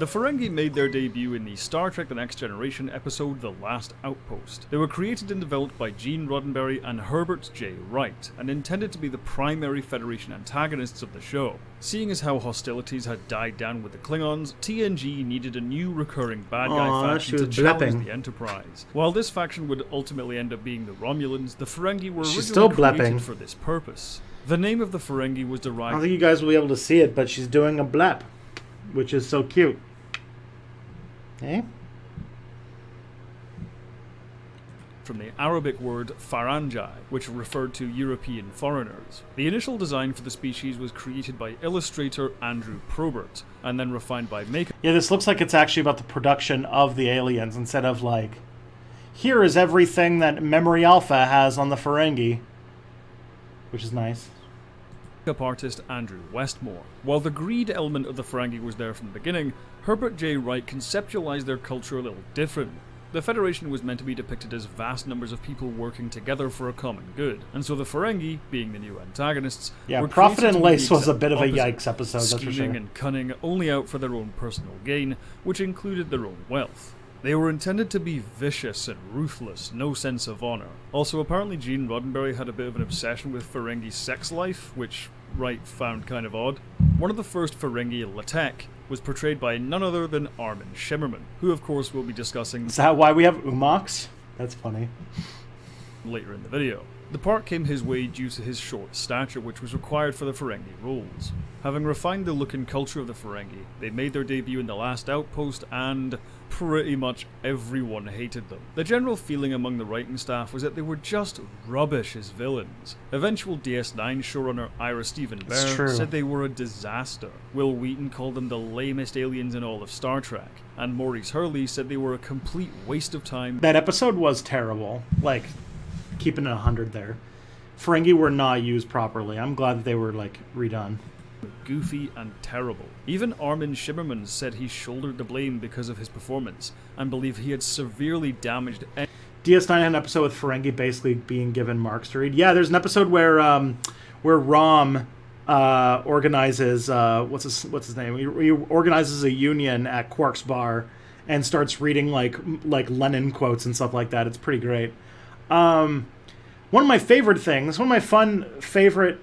The Ferengi made their debut in the Star Trek The Next Generation episode The Last Outpost. They were created and developed by Gene Roddenberry and Herbert J. Wright, and intended to be the primary Federation antagonists of the show. Seeing as how hostilities had died down with the Klingons, TNG needed a new recurring bad guy faction to challenge the Enterprise. While this faction would ultimately end up being the Romulans, the Ferengi were originally created for this purpose. The name of the Ferengi was derived... I don't think you guys will be able to see it, but she's doing a blep, which is so cute. Eh? From the Arabic word Faranjai, which referred to European foreigners. The initial design for the species was created by illustrator Andrew Probert, and then refined by makers. Yeah, this looks like it's actually about the production of the aliens, instead of like, here is everything that Memory Alpha has on the Ferengi. Which is nice. Artist Andrew Westmore. While the greed element of the Ferengi was there from the beginning, Herbert J. Wright conceptualized their culture a little differently. The Federation was meant to be depicted as vast numbers of people working together for a common good, and so the Ferengi, being the new antagonists, yeah, were Profit and Lace was a bit of a opposite, yikes episode, that's for scheming sure. and cunning, only out for their own personal gain, which included their own wealth. They were intended to be vicious and ruthless, no sense of honor. Also, apparently Gene Roddenberry had a bit of an obsession with Ferengi sex life, which Wright found kind of odd. One of the first Ferengi, Latek, was portrayed by none other than Armin Shimmerman, who of course we'll be discussing... Is that why we have Umox? That's funny. ...later in the video. The part came his way due to his short stature, which was required for the Ferengi roles. Having refined the look and culture of the Ferengi, they made their debut in The Last Outpost, and pretty much everyone hated them. The general feeling among the writing staff was that they were just rubbish as villains. Eventual DS9 showrunner Ira Steven Behr said they were a disaster. Will Wheaton called them the lamest aliens in all of Star Trek, and Maurice Hurley said they were a complete waste of time. That episode was terrible. Like, keeping it 100 there. Ferengi were not used properly. I'm glad that they were, like, redone. Goofy and terrible. Even Armin Shimmerman said he shouldered the blame because of his performance, and believed he had severely damaged... DS9 had an episode with Ferengi basically being given marks to read. Yeah, there's an episode where Rom organizes... what's his name? He organizes a union at Quark's bar and starts reading, like Lenin quotes and stuff like that. It's pretty great. One of my favorite things, one of my favorite...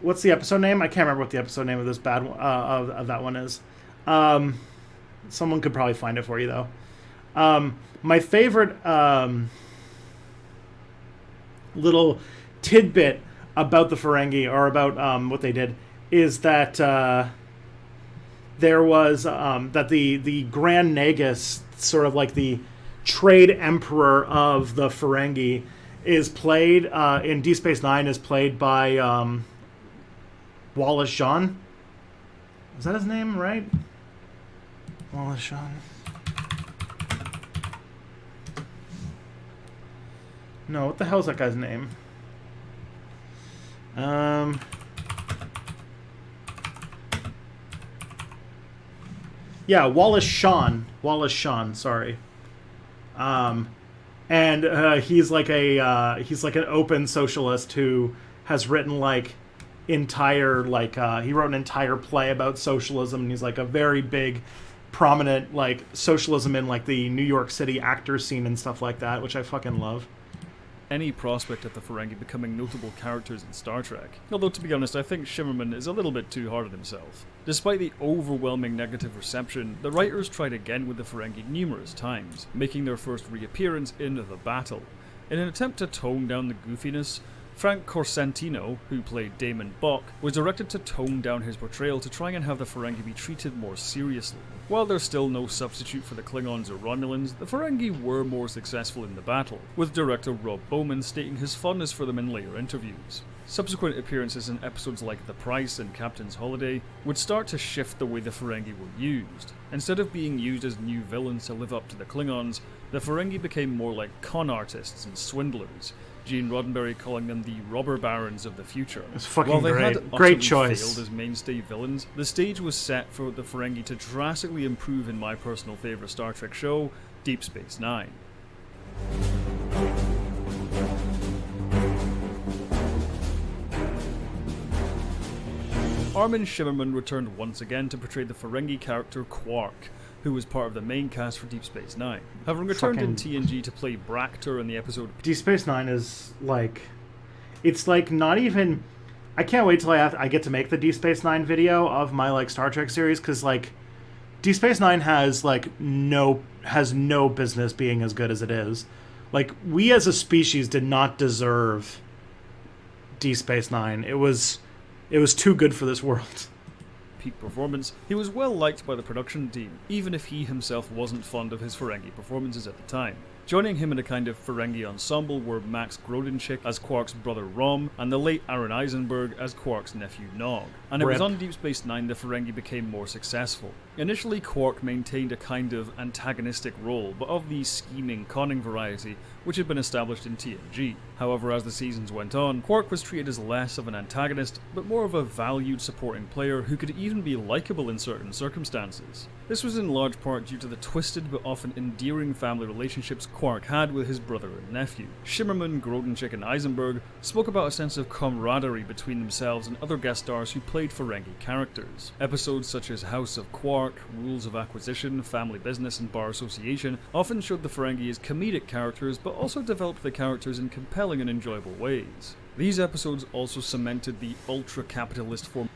What's the episode name? I can't remember what the episode name of this bad one, of that one is. Someone could probably find it for you, though. My favorite little tidbit about the Ferengi, or about what they did, is that there was that the Grand Nagus, sort of like the trade emperor of the Ferengi, is played in Deep Space Nine, is played by Wallace Shawn. Is that his name, right? Wallace Shawn. No, what the hell's that guy's name? Yeah, Wallace Shawn. Wallace Shawn, sorry. And he's like an open socialist who has written like entire he wrote an entire play about socialism, and he's like a very big prominent like socialism in like the New York City actor scene and stuff like that, which I fucking love. Any prospect of the Ferengi becoming notable characters in Star Trek. Although, to be honest, I think Shimmerman is a little bit too hard on himself. Despite the overwhelming negative reception, the writers tried again with the Ferengi numerous times, making their first reappearance in The Battle. In an attempt to tone down the goofiness, Frank Corsentino, who played Damon Bach, was directed to tone down his portrayal to try and have the Ferengi be treated more seriously. While there's still no substitute for the Klingons or Romulans, the Ferengi were more successful in The Battle, with director Rob Bowman stating his fondness for them in later interviews. Subsequent appearances in episodes like The Price and Captain's Holiday would start to shift the way the Ferengi were used. Instead of being used as new villains to live up to the Klingons, the Ferengi became more like con artists and swindlers, Gene Roddenberry calling them the robber barons of the future. It's fucking While they great. had Great utterly choice. failed as mainstay villains, the stage was set for the Ferengi to drastically improve in my personal favourite Star Trek show, Deep Space Nine. Armin Shimmerman returned once again to portray the Ferengi character Quark, who was part of the main cast for Deep Space Nine. Having returned in TNG to play Reactor in the episode... Deep Space Nine is, like... It's, like, not even... I can't wait till I get to make the Deep Space Nine video of my, like, Star Trek series, because, like, Deep Space Nine has, like, no business being as good as it is. Like, we as a species did not deserve Deep Space Nine. It was too good for this world. Peak performance, he was well liked by the production team, even if he himself wasn't fond of his Ferengi performances at the time. Joining him in a kind of Ferengi ensemble were Max Grodenchik as Quark's brother Rom, and the late Aaron Eisenberg as Quark's nephew Nog. And it was on Deep Space Nine the Ferengi became more successful. Initially, Quark maintained a kind of antagonistic role, but of the scheming, conning variety, which had been established in TNG. However, as the seasons went on, Quark was treated as less of an antagonist, but more of a valued supporting player who could even be likable in certain circumstances. This was in large part due to the twisted but often endearing family relationships Quark had with his brother and nephew. Shimmerman, Grodenchik, and Eisenberg spoke about a sense of camaraderie between themselves and other guest stars who played Ferengi characters. Episodes such as House of Quark, Rules of Acquisition, Family Business, and Bar Association often showed the Ferengi as comedic characters, but also developed the characters in compelling and enjoyable ways. These episodes also cemented the ultra-capitalist form.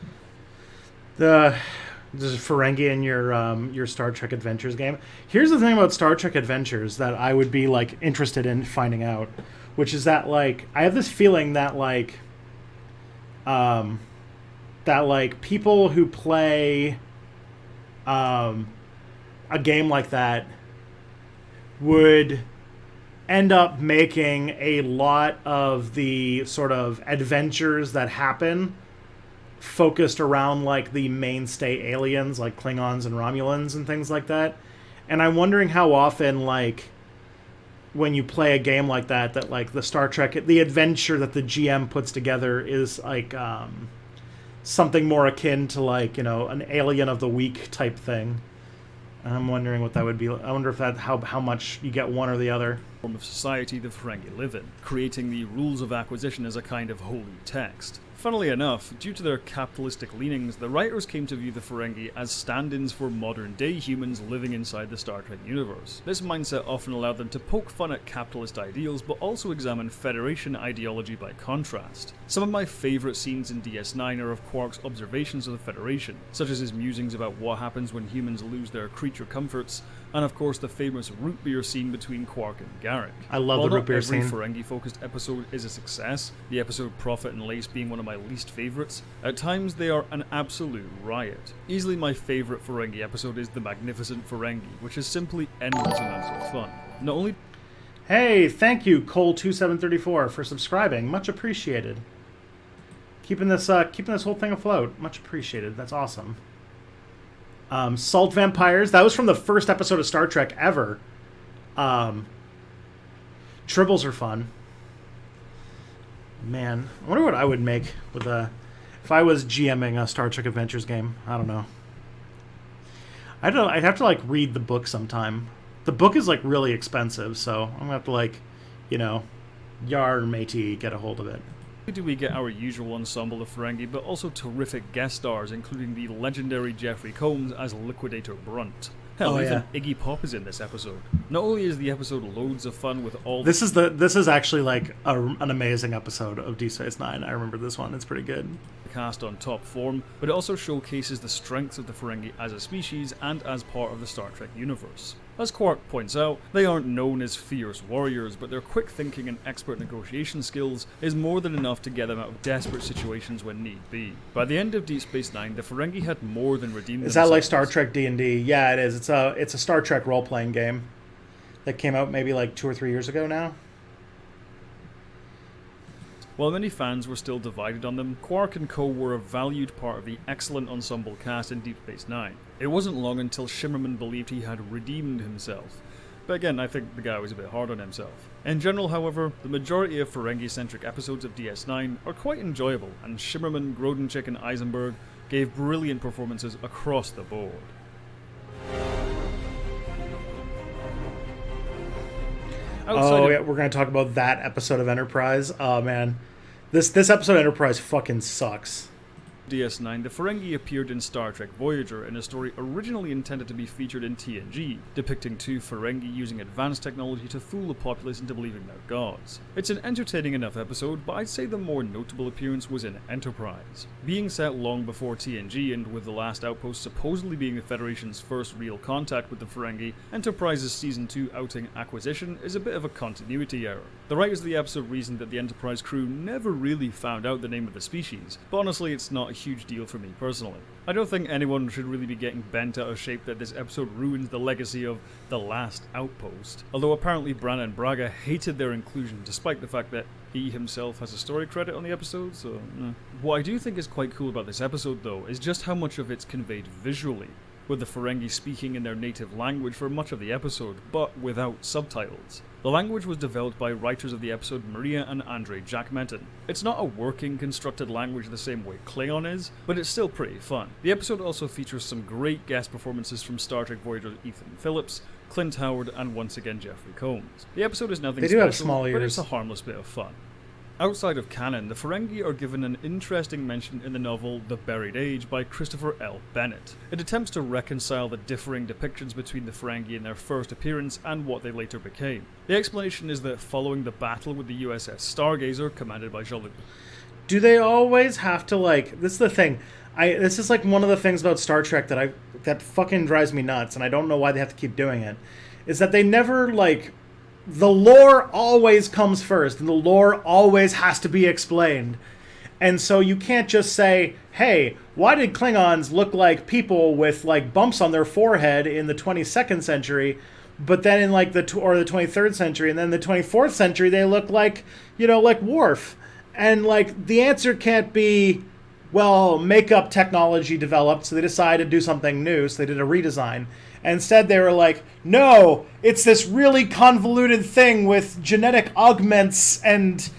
This is Ferengi in your Star Trek Adventures game. Here's the thing about Star Trek Adventures that I would be like interested in finding out, which is that like I have this feeling that people who play a game like that would end up making a lot of the sort of adventures that happen focused around like the mainstay aliens like Klingons and Romulans and things like that. And I'm wondering how often like when you play a game like that like the Star Trek, the adventure that the GM puts together is like something more akin to like, you know, an Alien of the Week type thing. And I'm wondering what that would be. I wonder if that how much you get one or the other. Form of society the Ferengi live in, creating the rules of acquisition as a kind of holy text. Funnily enough, due to their capitalistic leanings, the writers came to view the Ferengi as stand-ins for modern-day humans living inside the Star Trek universe. This mindset often allowed them to poke fun at capitalist ideals, but also examine Federation ideology by contrast. Some of my favourite scenes in DS9 are of Quark's observations of the Federation, such as his musings about what happens when humans lose their creature comforts, and of course the famous root beer scene between Quark and Garrick. I love the root beer scene. Every Ferengi-focused episode is a success, the episode Prophet and Lace being one of my least favourites. At times they are an absolute riot. Easily my favourite Ferengi episode is The Magnificent Ferengi, which is simply endless amounts of fun. Not only... Hey, thank you, Cole2734, for subscribing. Much appreciated. Keeping this whole thing afloat. Much appreciated. That's awesome. Salt Vampires. That was from the first episode of Star Trek ever. Tribbles are fun. Man, I wonder what I would make with if I was GMing a Star Trek Adventures game. I don't know. I'd have to like read the book sometime. The book is like really expensive, so I'm gonna have to like, you know, Yar matey get a hold of it. Do we get our usual ensemble of Ferengi, but also terrific guest stars, including the legendary Jeffrey Combs as Liquidator Brunt. Hell, even Iggy Pop is in this episode. Not only is the episode loads of fun with all... This is actually like an amazing episode of Deep Space Nine. I remember this one. It's pretty good. Cast on top form, but it also showcases the strengths of the Ferengi as a species and as part of the Star Trek universe. As Quark points out, they aren't known as fierce warriors, but their quick thinking and expert negotiation skills is more than enough to get them out of desperate situations when need be. By the end of Deep Space Nine, the Ferengi had more than redeemed themselves. Is that like Star Trek D&D? Yeah, it is. It's a Star Trek role-playing game that came out maybe like 2 or 3 years ago now. While many fans were still divided on them, Quark and co were a valued part of the excellent ensemble cast in Deep Space Nine. It wasn't long until Shimmerman believed he had redeemed himself. But again, I think the guy was a bit hard on himself. In general, however, the majority of Ferengi-centric episodes of DS9 are quite enjoyable, and Shimmerman, Grodenchik, and Eisenberg gave brilliant performances across the board. Yeah, we're going to talk about that episode of Enterprise. Oh, man. This episode of Enterprise fucking sucks. DS9, the Ferengi appeared in Star Trek Voyager in a story originally intended to be featured in TNG, depicting two Ferengi using advanced technology to fool the populace into believing they're gods. It's an entertaining enough episode, but I'd say the more notable appearance was in Enterprise. Being set long before TNG and with the last outpost supposedly being the Federation's first real contact with the Ferengi, Enterprise's Season 2 outing Acquisition is a bit of a continuity error. The writers of the episode reasoned that the Enterprise crew never really found out the name of the species, but honestly it's not a huge deal for me personally. I don't think anyone should really be getting bent out of shape that this episode ruins the legacy of The Last Outpost, although apparently Brannon Braga hated their inclusion despite the fact that he himself has a story credit on the episode, so What I do think is quite cool about this episode though is just how much of it's conveyed visually, with the Ferengi speaking in their native language for much of the episode, but without subtitles. The language was developed by writers of the episode Maria and Andre Jackmenton. It's not a working, constructed language the same way Klingon is, but it's still pretty fun. The episode also features some great guest performances from Star Trek Voyager's Ethan Phillips, Clint Howard, and once again Jeffrey Combs. The episode is nothing special, have small but ears. it's a harmless bit of fun. Outside of canon, the Ferengi are given an interesting mention in the novel The Buried Age by Christopher L. Bennett. It attempts to reconcile the differing depictions between the Ferengi in their first appearance and what they later became. The explanation is that following the battle with the USS Stargazer, commanded by Jean-Luc... Do they always have to, like... This is the thing. This is, like, one of the things about Star Trek that fucking drives me nuts, and I don't know why they have to keep doing it, is that they never, like... The lore always comes first, and the lore always has to be explained. And so you can't just say, hey, why did Klingons look like people with, like, bumps on their forehead in the 22nd century, but then in, like, the 23rd century, and then the 24th century, they look like, you know, like Worf. And, like, the answer can't be, well, makeup technology developed, so they decided to do something new, so they did a redesign. Instead, they were like, no, it's this really convoluted thing with genetic augments and,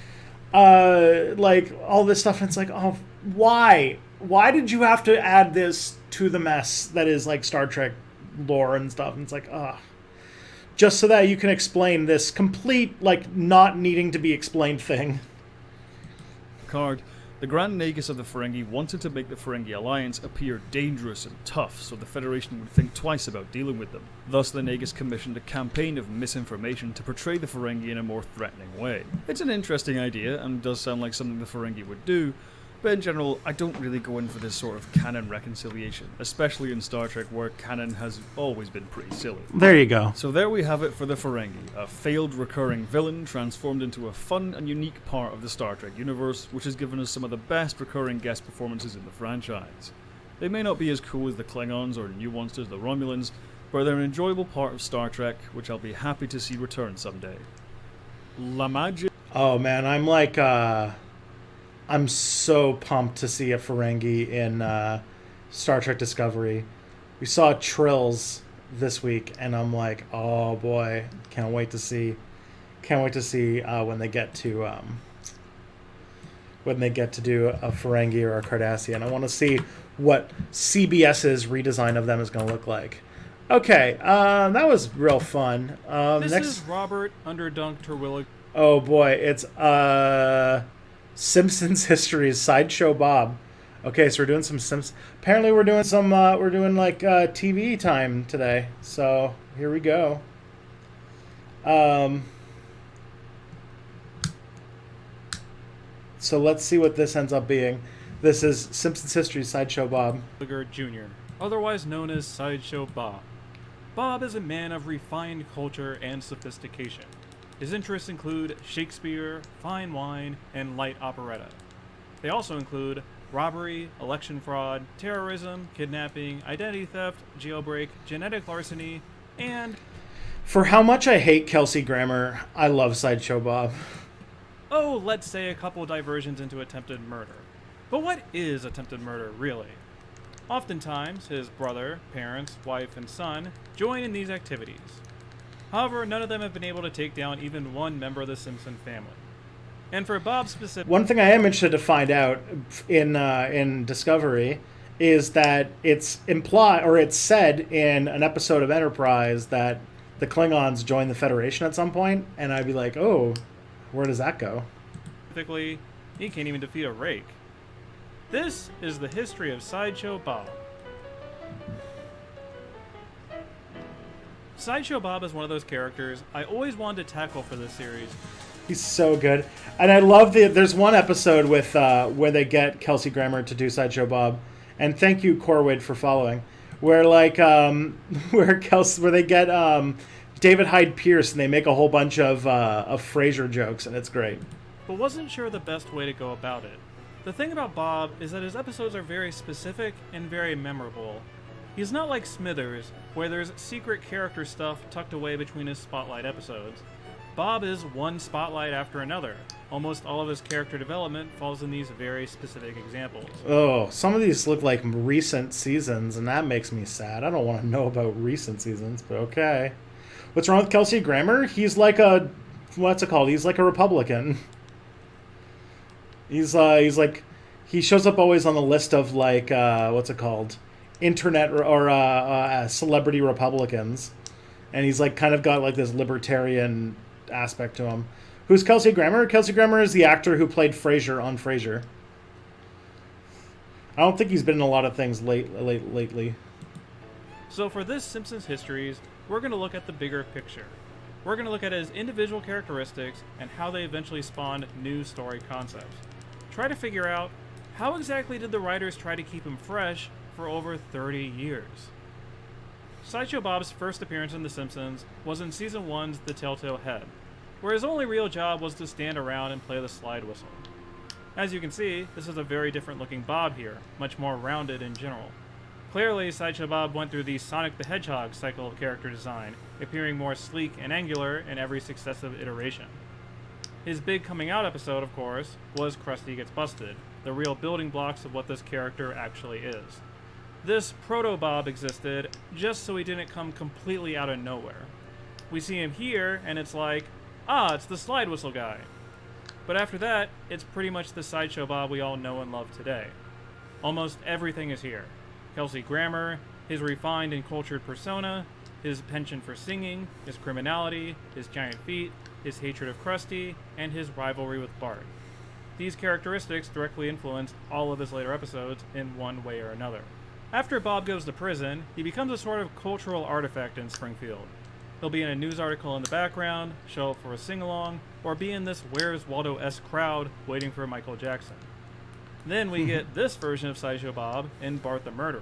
like, all this stuff. And it's like, oh, why? Why did you have to add this to the mess that is, like, Star Trek lore and stuff? And it's like, just so that you can explain this complete, like, not needing to be explained thing. Card. The Grand Nagus of the Ferengi wanted to make the Ferengi Alliance appear dangerous and tough, so the Federation would think twice about dealing with them. Thus, the Nagus commissioned a campaign of misinformation to portray the Ferengi in a more threatening way. It's an interesting idea, and does sound like something the Ferengi would do, but in general, I don't really go in for this sort of canon reconciliation, especially in Star Trek where canon has always been pretty silly. There you go. So there we have it for the Ferengi, a failed recurring villain transformed into a fun and unique part of the Star Trek universe, which has given us some of the best recurring guest performances in the franchise. They may not be as cool as the Klingons or new monsters the Romulans, but they're an enjoyable part of Star Trek, which I'll be happy to see return someday. La Magia... Oh man, I'm like, I'm so pumped to see a Ferengi in Star Trek Discovery. We saw Trills this week, and I'm like, oh boy, can't wait to see when they get to do a Ferengi or a Cardassian. I want to see what CBS's redesign of them is going to look like. Okay, that was real fun. This next is Robert Underdunk Terwilliger. Oh boy, it's Simpsons History's Sideshow Bob. Okay, so we're doing some Simpsons. Apparently we're doing some like TV time today. So here we go. So let's see what this ends up being. This is Simpsons History's Sideshow Bob. Jr., otherwise known as Sideshow Bob. Bob is a man of refined culture and sophistication. His interests include Shakespeare, fine wine, and light operetta. They also include robbery, election fraud, terrorism, kidnapping, identity theft, jailbreak, genetic larceny, and... For how much I hate Kelsey Grammer, I love Sideshow Bob. oh, let's say a couple diversions into attempted murder. But what is attempted murder, really? Oftentimes, his brother, parents, wife, and son join in these activities. However, none of them have been able to take down even one member of the Simpson family. And for Bob specifically... One thing I am interested to find out in Discovery is that it's said in an episode of Enterprise that the Klingons join the Federation at some point, and I'd be like, oh, where does that go? Specifically, he can't even defeat a rake. This is the history of Sideshow Bob. Sideshow Bob is one of those characters I always wanted to tackle for this series. He's so good. And I love there's one episode with where they get Kelsey Grammer to do Sideshow Bob. And thank you, Corwid, for following. Where like where they get David Hyde Pierce and they make a whole bunch of Frasier jokes, and it's great. But wasn't sure the best way to go about it. The thing about Bob is that his episodes are very specific and very memorable. He's not like Smithers, where there's secret character stuff tucked away between his spotlight episodes. Bob is one spotlight after another. Almost all of his character development falls in these very specific examples. Oh, some of these look like recent seasons, and that makes me sad. I don't want to know about recent seasons, but okay. What's wrong with Kelsey Grammer? He's like a... What's it called? He's like a Republican. He's like... He shows up always on the list of, like, what's it called? Internet or celebrity Republicans. And he's, like, kind of got, like, this libertarian aspect to him. Who's Kelsey Grammer? Kelsey Grammer is the actor who played Frasier on Frasier. I don't think he's been in a lot of things lately. So for this Simpsons Histories, we're going to look at the bigger picture. We're going to look at his individual characteristics and how they eventually spawned new story concepts. Try to figure out, how exactly did the writers try to keep him fresh for over 30 years? Sideshow Bob's first appearance in The Simpsons was in Season 1's The Telltale Head, where his only real job was to stand around and play the slide whistle. As you can see, this is a very different looking Bob here, much more rounded in general. Clearly, Sideshow Bob went through the Sonic the Hedgehog cycle of character design, appearing more sleek and angular in every successive iteration. His big coming out episode, of course, was Krusty Gets Busted, the real building blocks of what this character actually is. This Proto-Bob existed just so he didn't come completely out of nowhere. We see him here, and it's like, it's the slide whistle guy. But after that, it's pretty much the Sideshow Bob we all know and love today. Almost everything is here. Kelsey Grammer, his refined and cultured persona, his penchant for singing, his criminality, his giant feet, his hatred of Krusty, and his rivalry with Bart. These characteristics directly influence all of his later episodes in one way or another. After Bob goes to prison, he becomes a sort of cultural artifact in Springfield. He'll be in a news article in the background, show up for a sing-along, or be in this Where's Waldo-esque crowd waiting for Michael Jackson. Then we get this version of Sideshow Bob in Bart the Murderer.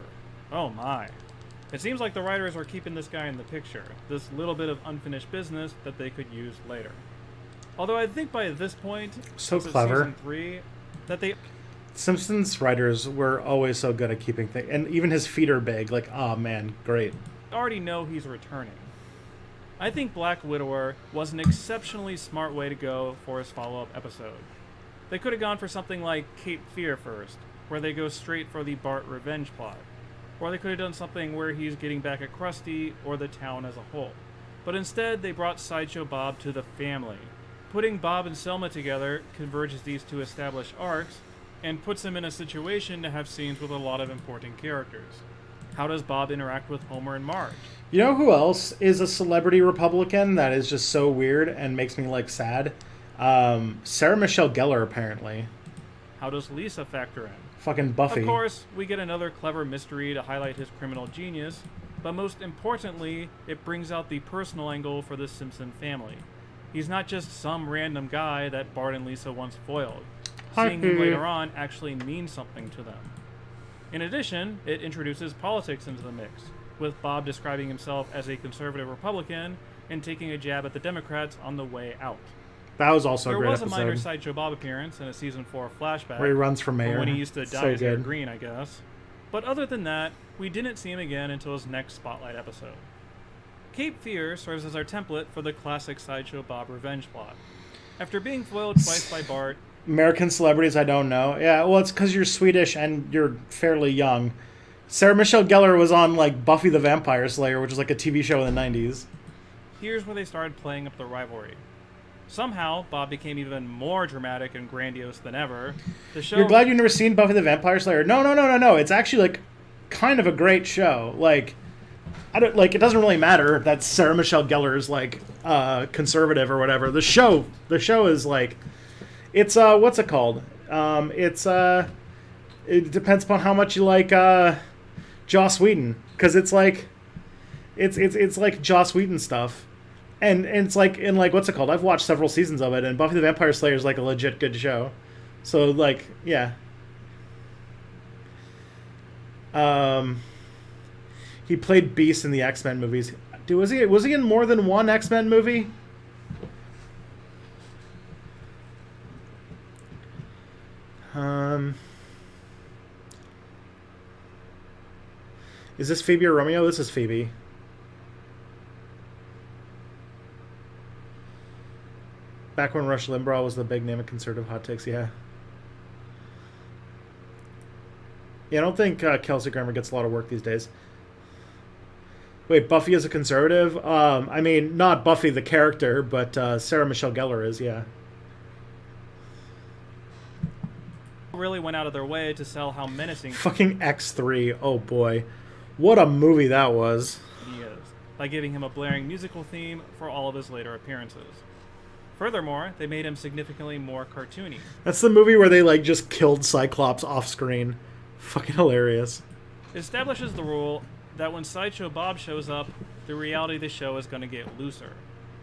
Oh my. It seems like the writers are keeping this guy in the picture, this little bit of unfinished business that they could use later. Although I think by this point, so clever. Season 3, that they... Simpsons writers were always so good at keeping things, and even his feet are big. Like, oh man, great. Already know he's returning. I think Black Widower was an exceptionally smart way to go for his follow-up episode. They could have gone for something like Cape Fear first, where they go straight for the Bart revenge plot. Or they could have done something where he's getting back at Krusty or the town as a whole. But instead, they brought Sideshow Bob to the family. Putting Bob and Selma together converges these two established arcs, and puts him in a situation to have scenes with a lot of important characters. How does Bob interact with Homer and Marge? You know who else is a celebrity Republican that is just so weird and makes me, like, sad? Sarah Michelle Gellar, apparently. How does Lisa factor in? Fucking Buffy. Of course, we get another clever mystery to highlight his criminal genius, but most importantly, it brings out the personal angle for the Simpson family. He's not just some random guy that Bart and Lisa once foiled. Seeing him later on actually means something to them. In addition, it introduces politics into the mix, with Bob describing himself as a conservative Republican and taking a jab at the Democrats on the way out. That was also a great episode. There was a minor Sideshow Bob appearance in a Season 4 flashback. Where he runs for mayor. When he used to dye So his hair good. green, I guess. But other than that, we didn't see him again until his next Spotlight episode. Cape Fear serves as our template for the classic Sideshow Bob revenge plot. After being foiled twice by Bart... American celebrities I don't know. Yeah, well, it's because you're Swedish and you're fairly young. Sarah Michelle Gellar was on, like, Buffy the Vampire Slayer, which was like a TV show in the 90s. Here's where they started playing up the rivalry. Somehow, Bob became even more dramatic and grandiose than ever. The show... You're glad you've never seen Buffy the Vampire Slayer? No. It's actually, like, kind of a great show. Like, it doesn't really matter that Sarah Michelle Gellar is, like, conservative or whatever. The show is, like... It's, what's it called? it depends upon how much you like Joss Whedon, because it's like Joss Whedon stuff, and it's like in like what's it called? I've watched several seasons of it, and Buffy the Vampire Slayer is like a legit good show. So like yeah. He played Beast in the X-Men movies. Dude, was he in more than one X-Men movie? Is this Phoebe or Romeo? This is Phoebe. Back when Rush Limbaugh was the big name of conservative hot takes, yeah. Yeah, I don't think Kelsey Grammer gets a lot of work these days. Wait, Buffy is a conservative? I mean, not Buffy the character, but Sarah Michelle Gellar is, yeah. Really went out of their way to sell how menacing Fucking X3, oh boy. What a movie that was. he is, by giving him a blaring musical theme for all of his later appearances. Furthermore, they made him significantly more cartoony. That's the movie where they like just killed Cyclops off screen. Fucking hilarious. It establishes the rule that when Sideshow Bob shows up, the reality of the show is going to get looser.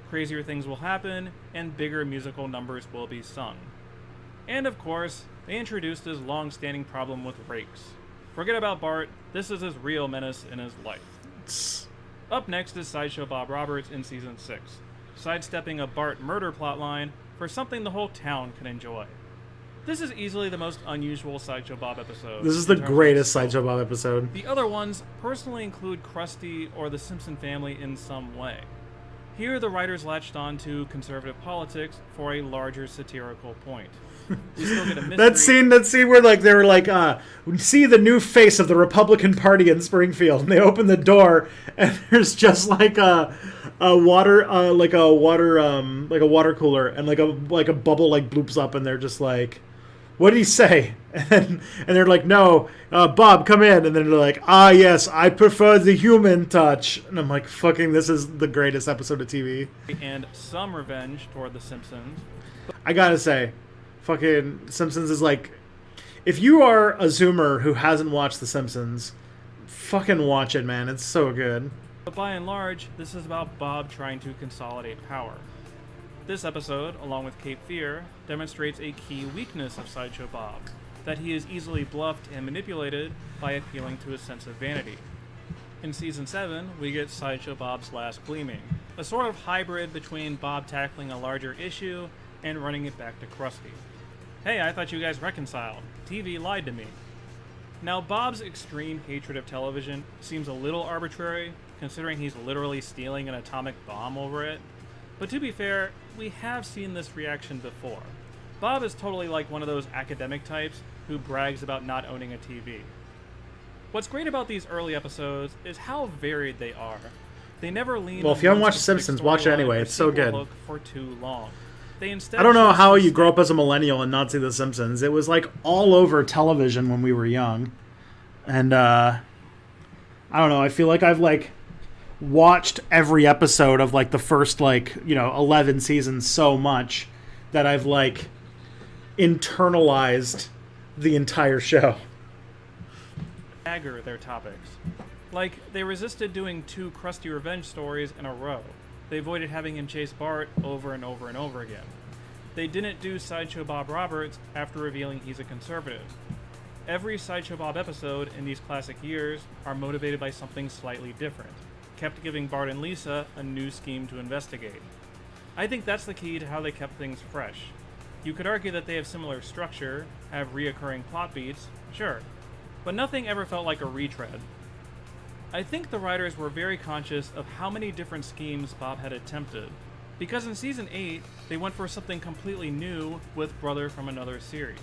Crazier things will happen, and bigger musical numbers will be sung. And of course, they introduced his long-standing problem with rakes. Forget about Bart, this is his real menace in his life. Up next is Sideshow Bob Roberts in Season 6, sidestepping a Bart murder plotline for something the whole town can enjoy. This is easily the most unusual Sideshow Bob episode. This is the greatest Sideshow Bob episode. The other ones personally include Krusty or the Simpson family in some way. Here, the writers latched on to conservative politics for a larger satirical point. We still get a mystery. That scene where like they were like, see the new face of the Republican Party in Springfield, and they open the door, and there's just like a water cooler, and like a bubble like bloops up, and they're just like, what did he say? And they're like, no, Bob, come in. And then they're like, yes, I prefer the human touch. And I'm like, fucking, this is the greatest episode of TV. And some revenge toward the Simpsons. I gotta say, fucking Simpsons is like, if you are a Zoomer who hasn't watched The Simpsons, fucking watch it, man. It's so good. But by and large, this is about Bob trying to consolidate power. This episode, along with Cape Fear, demonstrates a key weakness of Sideshow Bob, that he is easily bluffed and manipulated by appealing to his sense of vanity. In Season 7, we get Sideshow Bob's Last Gleaming, a sort of hybrid between Bob tackling a larger issue and running it back to Krusty. Hey, I thought you guys reconciled. TV lied to me. Now, Bob's extreme hatred of television seems a little arbitrary, considering he's literally stealing an atomic bomb over it. But to be fair, we have seen this reaction before. Bob is totally like one of those academic types who brags about not owning a TV. What's great about these early episodes is how varied they are. They never lean. Well, if you haven't watched Simpsons, watch it anyway. It's so good. For too long. They instead I don't know how you grow up as a millennial and not see The Simpsons. It was like all over television when we were young, and I don't know. I feel like I've like watched every episode of like the first 11 seasons so much that I've like internalized the entire show. Dagger their topics. Like, they resisted doing 2 Krusty revenge stories in a row. They avoided having him chase Bart over and over and over again. They didn't do Sideshow Bob Roberts after revealing he's a conservative. Every Sideshow Bob episode in these classic years are motivated by something slightly different, kept giving Bart and Lisa a new scheme to investigate. I think that's the key to how they kept things fresh. You could argue that they have similar structure, have reoccurring plot beats, sure, but nothing ever felt like a retread. I think the writers were very conscious of how many different schemes Bob had attempted, because in Season 8, they went for something completely new with Brother from Another series.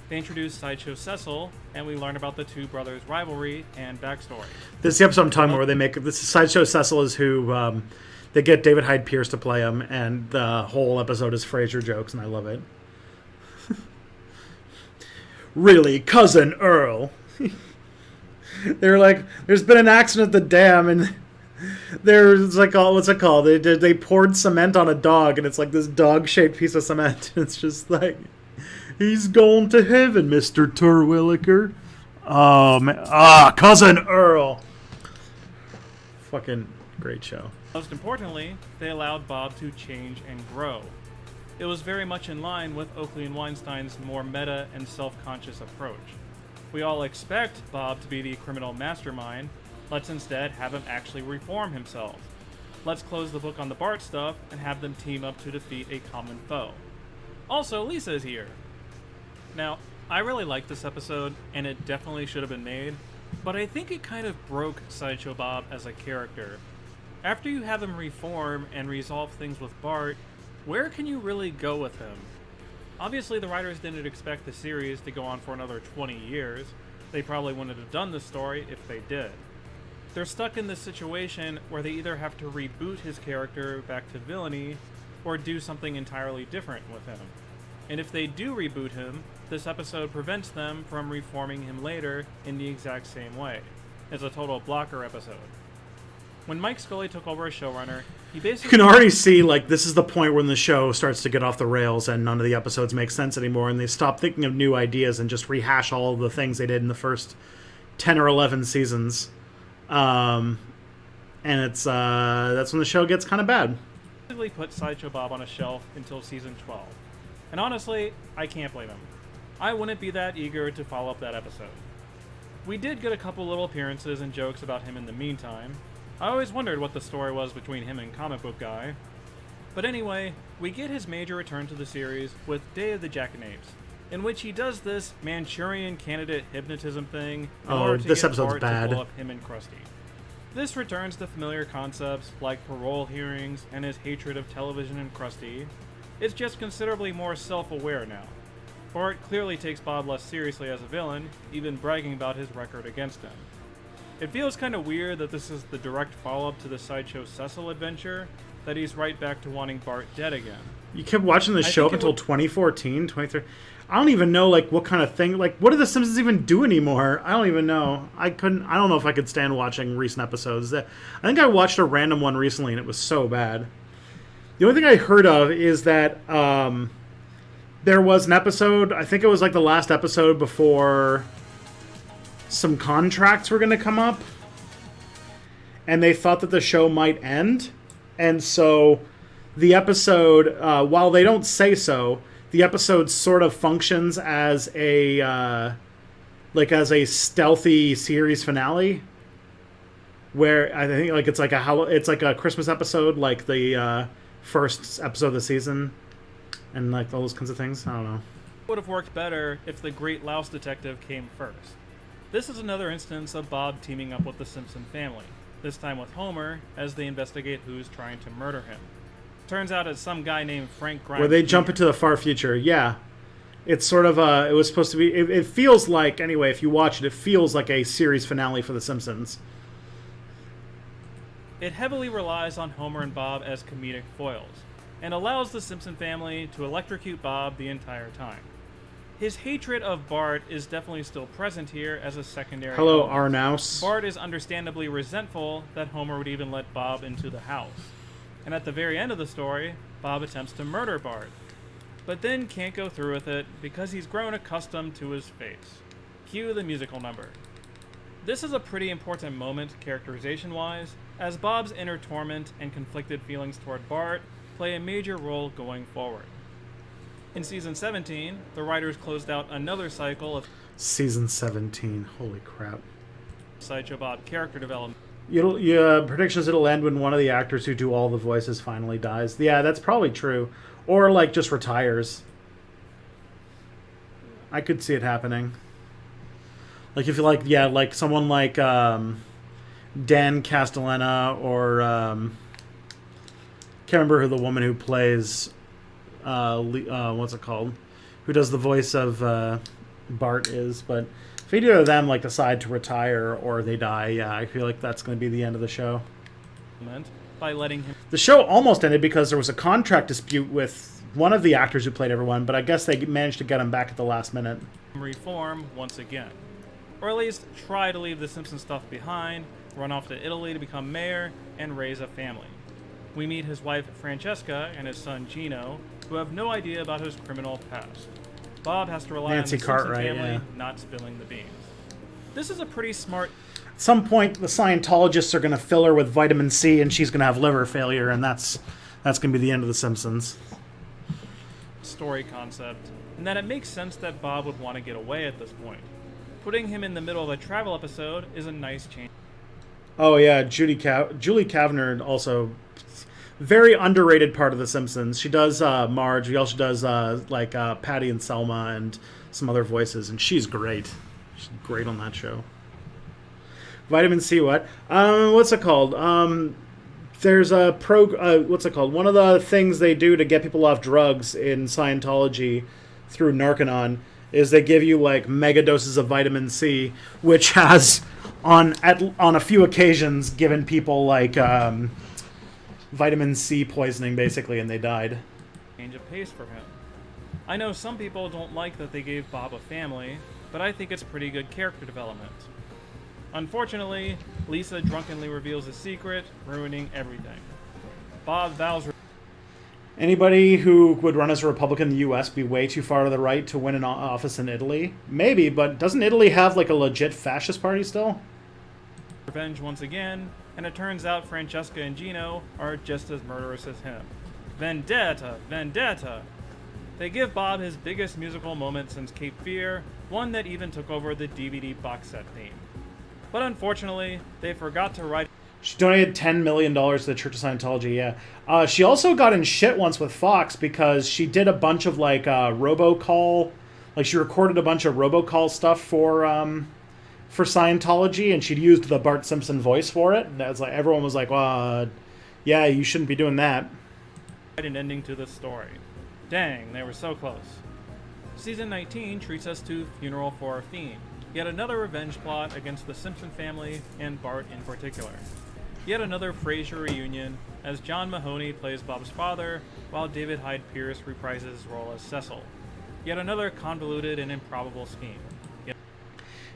They introduced Sideshow Cecil, and we learn about the two brothers' rivalry and backstory. This is the episode I'm talking about where they make this. Sideshow Cecil is who they get David Hyde Pierce to play him, and the whole episode is Frasier jokes, and I love it. Really, Cousin Earl. They're like, there's been an accident at the dam, and there's like, what's it called? They poured cement on a dog, and it's like this dog-shaped piece of cement. It's just like, He's gone to heaven, Mr. Terwilliger. Oh, man. Cousin Earl. Fucking great show. Most importantly, they allowed Bob to change and grow. It was very much in line with Oakley and Weinstein's more meta and self-conscious approach. We all expect Bob to be the criminal mastermind. Let's instead have him actually reform himself. Let's close the book on the Bart stuff and have them team up to defeat a common foe. Also, Lisa is here. Now, I really like this episode, and it definitely should have been made, but I think it kind of broke Sideshow Bob as a character. After you have him reform and resolve things with Bart, where can you really go with him? Obviously, the writers didn't expect the series to go on for another 20 years. They probably wouldn't have done this story if they did. They're stuck in this situation where they either have to reboot his character back to villainy, or do something entirely different with him. And if they do reboot him, this episode prevents them from reforming him later in the exact same way. It's a total blocker episode. When Mike Scully took over as showrunner, he basically... You can already see, like, this is the point when the show starts to get off the rails and none of the episodes make sense anymore, and they stop thinking of new ideas and just rehash all of the things they did in the first 10 or 11 seasons. And it's that's when the show gets kind of bad. Basically put Sideshow Bob on a shelf until season 12. And honestly, I can't blame him. I wouldn't be that eager to follow up that episode. We did get a couple little appearances and jokes about him in the meantime. I always wondered what the story was between him and Comic Book Guy. But anyway, we get his major return to the series with Day of the Jackanapes, in which he does this Manchurian Candidate hypnotism thing in order to this get episode's Bart bad. to pull up him and Krusty. This returns to familiar concepts like parole hearings and his hatred of television and Krusty. It's just considerably more self-aware now. Bart clearly takes Bob less seriously as a villain, even bragging about his record against him. It feels kind of weird that this is the direct follow-up to the Sideshow Cecil adventure, that he's right back to wanting Bart dead again. You kept watching the show up until 2014, 23. I don't even know, like, what kind of thing, like, what do The Simpsons even do anymore? I don't even know. I don't know if I could stand watching recent episodes. I think I watched a random one recently and it was so bad. The only thing I heard of is that there was an episode, I think it was like the last episode before some contracts were going to come up, and they thought that the show might end. And so the episode, while they don't say so, the episode sort of functions as a stealthy series finale, where I think like it's like a Christmas episode, like the first episode of the season, and like all those kinds of things. I don't know. It would have worked better if the Great Louse Detective came first. This is another instance of Bob teaming up with the Simpson family, this time with Homer, as they investigate who's trying to murder him. Turns out it's some guy named Frank Grimes. Where they jump into the far future, yeah. It's sort of it was supposed to be, it feels like, anyway, if you watch it feels like a series finale for The Simpsons. It heavily relies on Homer and Bob as comedic foils, and allows the Simpson family to electrocute Bob the entire time. His hatred of Bart is definitely still present here as a secondary Hello, element. Arnaus. Bart is understandably resentful that Homer would even let Bob into the house. And at the very end of the story, Bob attempts to murder Bart, but then can't go through with it because he's grown accustomed to his face. Cue the musical number. This is a pretty important moment characterization-wise, as Bob's inner torment and conflicted feelings toward Bart play a major role going forward. In Season 17, the writers closed out another cycle of Season 17, holy crap. Sideshow Bob character development. Predictions it'll end when one of the actors who do all the voices finally dies. Yeah, that's probably true. Or, like, just retires. I could see it happening. Like, if you like, yeah, like someone like Dan Castellaneta or can't remember who the woman who plays what's it called? Who does the voice of Bart is, but if either of them like decide to retire or they die, yeah, I feel like that's going to be the end of the show. By letting him. The show almost ended because there was a contract dispute with one of the actors who played everyone, but I guess they managed to get him back at the last minute. Reform once again. Or at least try to leave the Simpson stuff behind, run off to Italy to become mayor, and raise a family. We meet his wife Francesca and his son Gino, who have no idea about his criminal past. Bob has to rely Nancy on the Simpson Cartwright, family yeah. not spilling the beans. This is a pretty smart At some point, the Scientologists are going to fill her with vitamin C, and she's going to have liver failure, and that's going to be the end of The Simpsons. story concept, and that it makes sense that Bob would want to get away at this point. Putting him in the middle of a travel episode is a nice change. Oh yeah, Julie Kavner also very underrated part of The Simpsons. She does Marge. She also does Patty and Selma and some other voices, and she's great. She's great on that show. Vitamin C, what? What's it called? There's a what's it called? One of the things they do to get people off drugs in Scientology through Narconon is they give you like mega doses of vitamin C, which has on a few occasions given people like vitamin C poisoning basically, and they died. Change of pace for him. I know some people don't like that they gave Bob a family, but I think it's pretty good character development. Unfortunately, Lisa drunkenly reveals his secret, ruining everything. Bob vows... Anybody who would run as a Republican in the U.S. be way too far to the right to win an office in Italy? Maybe, but doesn't Italy have like a legit fascist party still? Revenge once again, and it turns out Francesca and Gino are just as murderous as him. Vendetta! Vendetta! They give Bob his biggest musical moment since Cape Fear, one that even took over the DVD box set theme. But unfortunately, they forgot to write... She donated $10 million to the Church of Scientology, yeah. She also got in shit once with Fox because she did a bunch of, like, robocall... Like, she recorded a bunch of robocall stuff for Scientology, and she'd used the Bart Simpson voice for it. And that was like, everyone was like, well, yeah, you shouldn't be doing that. An ending to this story. Dang, they were so close. Season 19 treats us to Funeral for a Fiend. Yet another revenge plot against the Simpson family, and Bart in particular. Yet another Frasier reunion, as John Mahoney plays Bob's father, while David Hyde Pierce reprises his role as Cecil. Yet another convoluted and improbable scheme.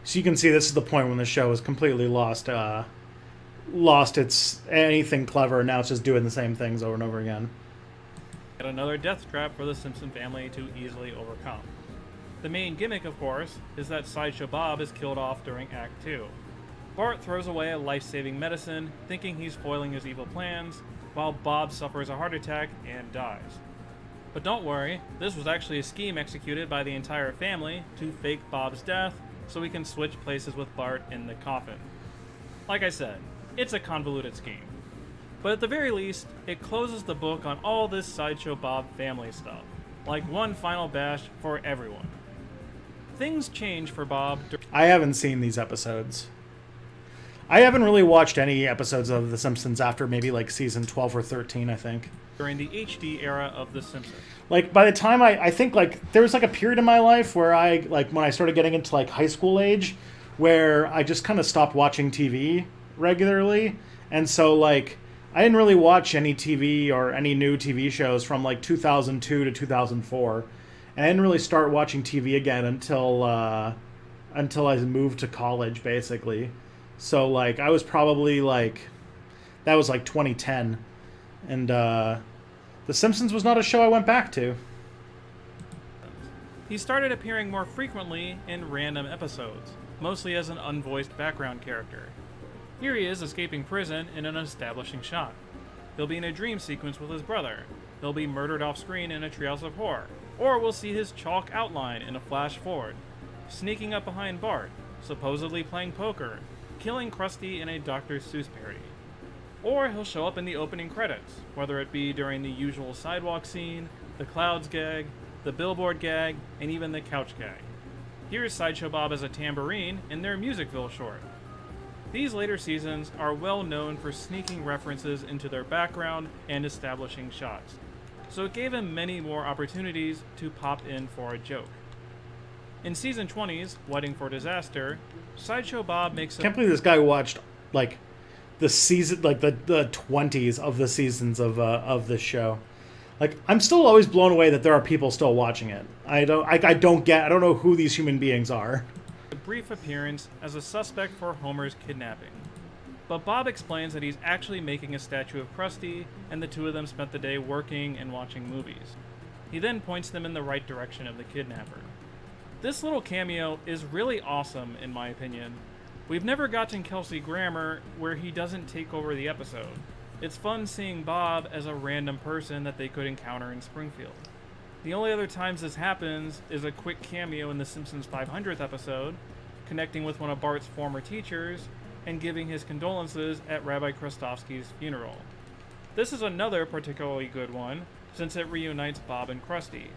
So you can see this is the point when the show has completely lost its anything clever. Now it's just doing the same things over and over again. Yet another death trap for the Simpson family to easily overcome. The main gimmick, of course, is that Sideshow Bob is killed off during Act 2. Bart throws away a life-saving medicine, thinking he's foiling his evil plans, while Bob suffers a heart attack and dies. But don't worry, this was actually a scheme executed by the entire family to fake Bob's death so we can switch places with Bart in the coffin. Like I said, it's a convoluted scheme. But at the very least, it closes the book on all this Sideshow Bob family stuff, like one final bash for everyone. Things change for Bob. I haven't seen these episodes. I haven't really watched any episodes of The Simpsons after maybe like season 12 or 13, I think. During the HD era of The Simpsons. Like, by the time I think, like, there was, like, a period in my life where when I started getting into, like, high school age, where I just kind of stopped watching TV regularly. And so, like, I didn't really watch any TV or any new TV shows from, like, 2002 to 2004. And I didn't really start watching TV again until I moved to college, basically. So, like, I was probably, like, that was, like, 2010. And, The Simpsons was not a show I went back to. He started appearing more frequently in random episodes, mostly as an unvoiced background character. Here he is escaping prison in an establishing shot. He'll be in a dream sequence with his brother. He'll be murdered off-screen in a Treehouse of Horror. Or we'll see his chalk outline in a flash forward, sneaking up behind Bart, supposedly playing poker, killing Krusty in a Dr. Seuss parody. Or he'll show up in the opening credits, whether it be during the usual sidewalk scene, the clouds gag, the billboard gag, and even the couch gag. Here's Sideshow Bob as a tambourine in their Musicville short. These later seasons are well known for sneaking references into their background and establishing shots, so it gave him many more opportunities to pop in for a joke. In season 20's Wedding for Disaster, Sideshow Bob makes a... I can't believe this guy watched, like, the season, like, the 20s of the seasons of this show. Like, I'm still always blown away that there are people still watching it. I don't know who these human beings are. A brief appearance as a suspect for Homer's kidnapping. But Bob explains that he's actually making a statue of Krusty, and the two of them spent the day working and watching movies. He then points them in the right direction of the kidnapper. This little cameo is really awesome in my opinion. We've never gotten Kelsey Grammer where he doesn't take over the episode. It's fun seeing Bob as a random person that they could encounter in Springfield. The only other times this happens is a quick cameo in The Simpsons 500th episode, connecting with one of Bart's former teachers, and giving his condolences at Rabbi Krustovsky's funeral. This is another particularly good one, since it reunites Bob and Krusty.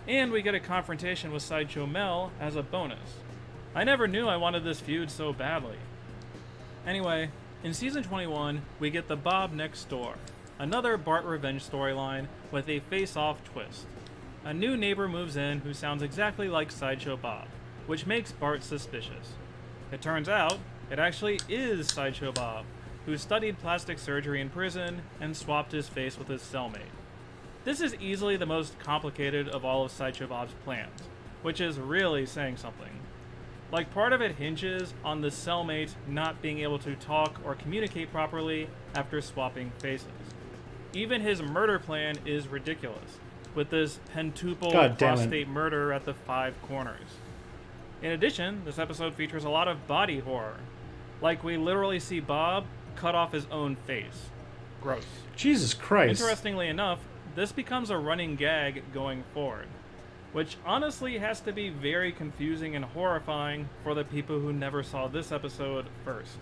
And we get a confrontation with Sideshow Mel as a bonus. I never knew I wanted this feud so badly. Anyway, in Season 21, we get the Bob Next Door, another Bart revenge storyline with a face-off twist. A new neighbor moves in who sounds exactly like Sideshow Bob, which makes Bart suspicious. It turns out, it actually is Sideshow Bob, who studied plastic surgery in prison and swapped his face with his cellmate. This is easily the most complicated of all of Sideshow Bob's plans, which is really saying something. Like, part of it hinges on the cellmate not being able to talk or communicate properly after swapping faces. Even his murder plan is ridiculous, with this pentuple cross-state murder at the 5 corners. In addition, this episode features a lot of body horror. Like, we literally see Bob cut off his own face. Gross. Jesus Christ. Interestingly enough, this becomes a running gag going forward, which honestly has to be very confusing and horrifying for the people who never saw this episode first.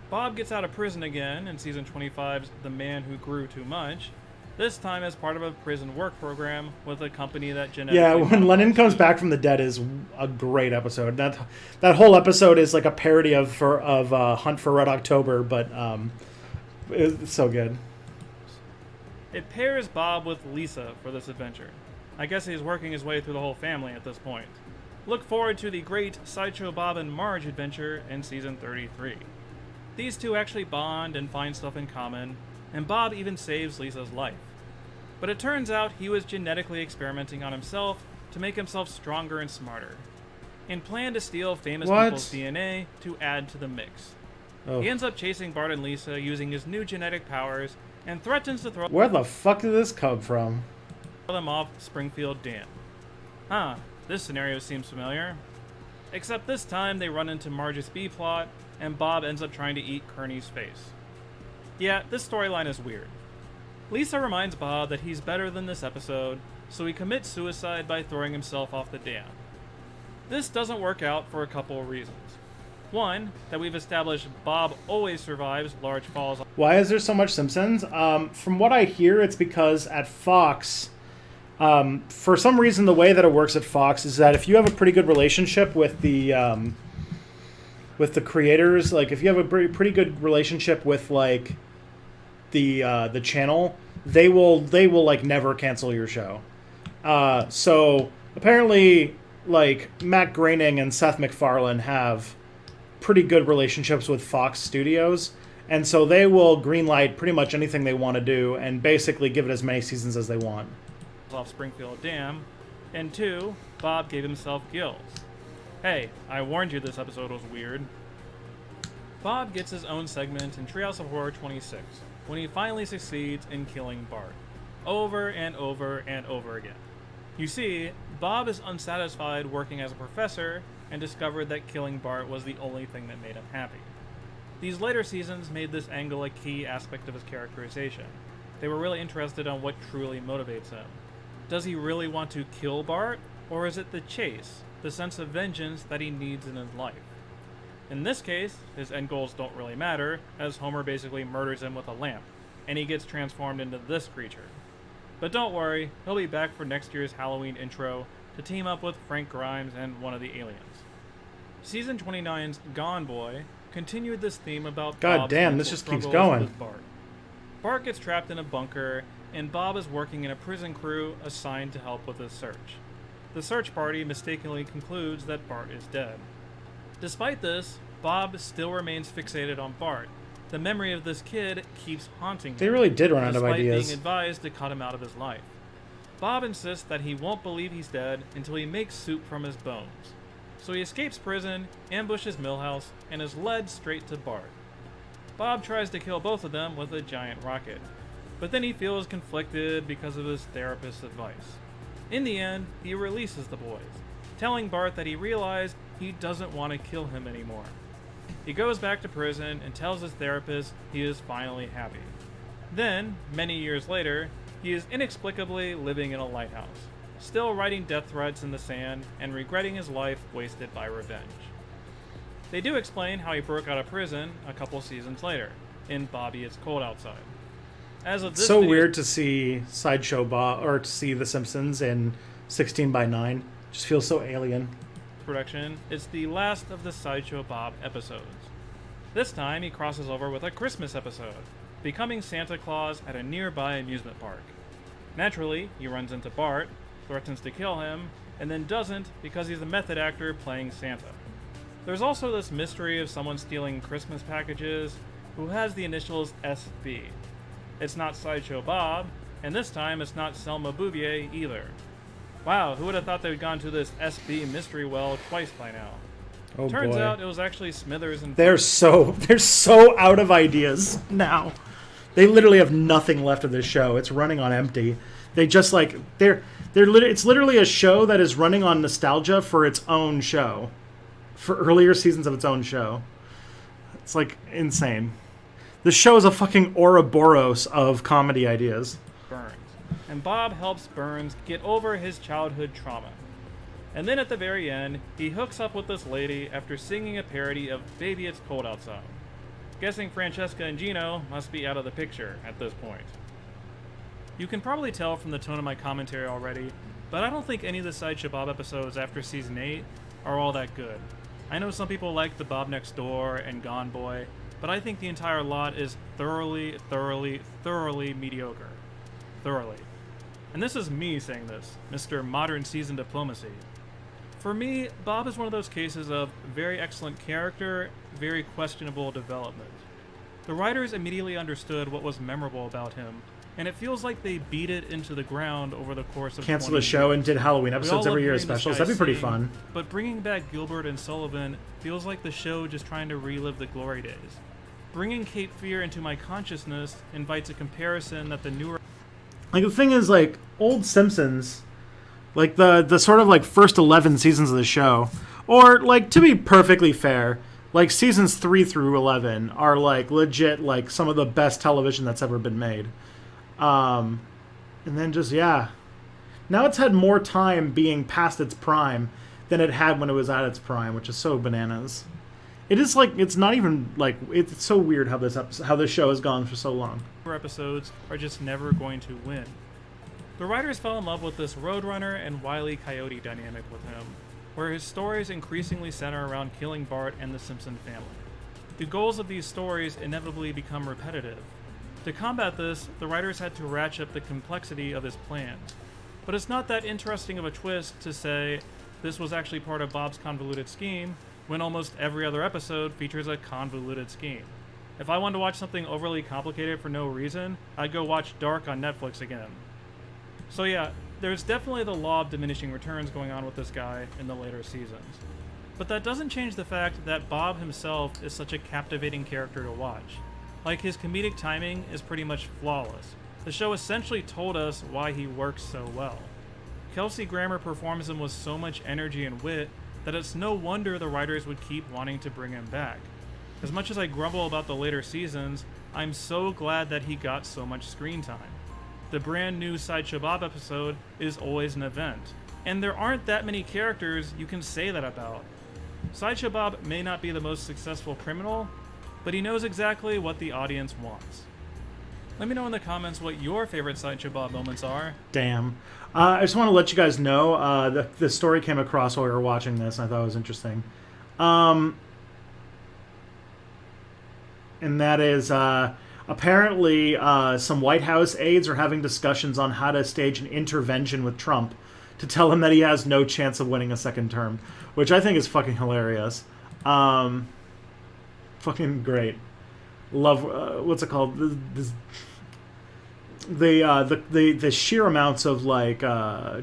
Bob gets out of prison again in Season 25's The Man Who Grew Too Much, this time as part of a prison work program with a company that genetically... Yeah, when Lennon comes back from the dead is a great episode. That whole episode is like a parody of Hunt for Red October, but it's so good. It pairs Bob with Lisa for this adventure. I guess he's working his way through the whole family at this point. Look forward to the great Sideshow Bob and Marge adventure in Season 33. These two actually bond and find stuff in common, and Bob even saves Lisa's life. But it turns out he was genetically experimenting on himself to make himself stronger and smarter, and planned to steal famous people's DNA to add to the mix. Oh. He ends up chasing Bart and Lisa using his new genetic powers, and threatens to throw... Where the fuck did this come from? ...them off Springfield Dam. This scenario seems familiar. Except this time they run into Marge's B-plot, and Bob ends up trying to eat Kearney's face. Yeah, this storyline is weird. Lisa reminds Bob that he's better than this episode, so he commits suicide by throwing himself off the dam. This doesn't work out for a couple of reasons. One, that we've established Bob always survives large falls. Why is there so much Simpsons? From what I hear, it's because at Fox, for some reason, the way that it works at Fox is that if you have a pretty good relationship with the creators, like if you have a pretty good relationship with like the channel, they will like never cancel your show. So apparently, like Matt Groening and Seth MacFarlane have pretty good relationships with Fox Studios, and so they will greenlight pretty much anything they want to do and basically give it as many seasons as they want. Off Springfield Dam, and 2, Bob gave himself gills. Hey, I warned you this episode was weird. Bob gets his own segment in Treehouse of Horror 26, when he finally succeeds in killing Bart, over and over and over again. You see, Bob is unsatisfied working as a professor and discovered that killing Bart was the only thing that made him happy. These later seasons made this angle a key aspect of his characterization. They were really interested on what truly motivates him. Does he really want to kill Bart, or is it the chase, the sense of vengeance that he needs in his life? In this case, his end goals don't really matter, as Homer basically murders him with a lamp, and he gets transformed into this creature. But don't worry, he'll be back for next year's Halloween intro to team up with Frank Grimes and one of the aliens. Season 29's Gone Boy continued this theme about God damn, this just keeps going. With Bart. Bart gets trapped in a bunker, and Bob is working in a prison crew assigned to help with his search. The search party mistakenly concludes that Bart is dead. Despite this, Bob still remains fixated on Bart. The memory of this kid keeps haunting him. They really did run out of ideas. Despite being advised to cut him out of his life. Bob insists that he won't believe he's dead until he makes soup from his bones. So he escapes prison, ambushes Milhouse, and is led straight to Bart. Bob tries to kill both of them with a giant rocket, but then he feels conflicted because of his therapist's advice. In the end, he releases the boys, telling Bart that he realized he doesn't want to kill him anymore. He goes back to prison and tells his therapist he is finally happy. Then, many years later, he is inexplicably living in a lighthouse, still writing death threats in the sand and regretting his life wasted by revenge. They do explain how he broke out of prison a couple seasons later, in Bobby It's Cold Outside. As of this So video's weird to see Sideshow Bob, or to see The Simpsons in 16:9. Just feels so alien. production, it's the last of the Sideshow Bob episodes. This time he crosses over with a Christmas episode, becoming Santa Claus at a nearby amusement park. Naturally, he runs into Bart, threatens to kill him, and then doesn't because he's a method actor playing Santa. There's also this mystery of someone stealing Christmas packages who has the initials SB. It's not Sideshow Bob, and this time it's not Selma Bouvier either. Wow, who would have thought they'd gone to this SB mystery well twice by now? Oh Turns boy. out it was actually Smithers and They're so out of ideas now. They literally have nothing left of this show. It's running on empty. They just like it's literally a show that is running on nostalgia for its own show, for earlier seasons of its own show. It's like insane. This show is a fucking Ouroboros of comedy ideas. Burns. And Bob helps Burns get over his childhood trauma. And then at the very end, he hooks up with this lady after singing a parody of Baby It's Cold Outside. Guessing Francesca and Gino must be out of the picture at this point. You can probably tell from the tone of my commentary already, but I don't think any of the Sideshow Bob episodes after Season 8 are all that good. I know some people like the Bob Next Door and Gone Boy, but I think the entire lot is thoroughly mediocre. Thoroughly. And this is me saying this, Mr. Modern Season Diplomacy. For me, Bob is one of those cases of very excellent character, very questionable development. The writers immediately understood what was memorable about him, and it feels like they beat it into the ground over the course of Cancel 20 the show years. and did Halloween We all episodes love every year as hearing this specials. guy That'd be pretty sing, fun. But bringing back Gilbert and Sullivan feels like the show just trying to relive the glory days. Bringing Cape Fear into my consciousness invites a comparison that the newer... Like the thing is, like old Simpsons, like the sort of like first 11 seasons of the show, or like to be perfectly fair, like seasons 3 through 11 are like legit like some of the best television that's ever been made. And then just now it's had more time being past its prime than it had when it was at its prime, which is so bananas. It is like it's not even like it's so weird how this show has gone for so long. episodes are just never going to win. The writers fell in love with this Roadrunner and Wile E. Coyote dynamic with him, where his stories increasingly center around killing Bart and the Simpson family. The goals of these stories inevitably become repetitive. To combat this, the writers had to ratchet up the complexity of his plan. But it's not that interesting of a twist to say this was actually part of Bob's convoluted scheme, when almost every other episode features a convoluted scheme. If I wanted to watch something overly complicated for no reason, I'd go watch Dark on Netflix again. So yeah, there's definitely the law of diminishing returns going on with this guy in the later seasons. But that doesn't change the fact that Bob himself is such a captivating character to watch. Like, his comedic timing is pretty much flawless. The show essentially told us why he works so well. Kelsey Grammer performs him with so much energy and wit that it's no wonder the writers would keep wanting to bring him back. As much as I grumble about the later seasons, I'm so glad that he got so much screen time. The brand new Sideshow Bob episode is always an event, and there aren't that many characters you can say that about. Sideshow Bob may not be the most successful criminal, but he knows exactly what the audience wants. Let me know in the comments what your favorite Sideshow Bob moments are. Damn. I just want to let you guys know the story came across while we were watching this, and I thought it was interesting. And that is apparently some White House aides are having discussions on how to stage an intervention with Trump to tell him that he has no chance of winning a second term, which I think is fucking hilarious. Fucking great. Love what's it called? The sheer amounts of like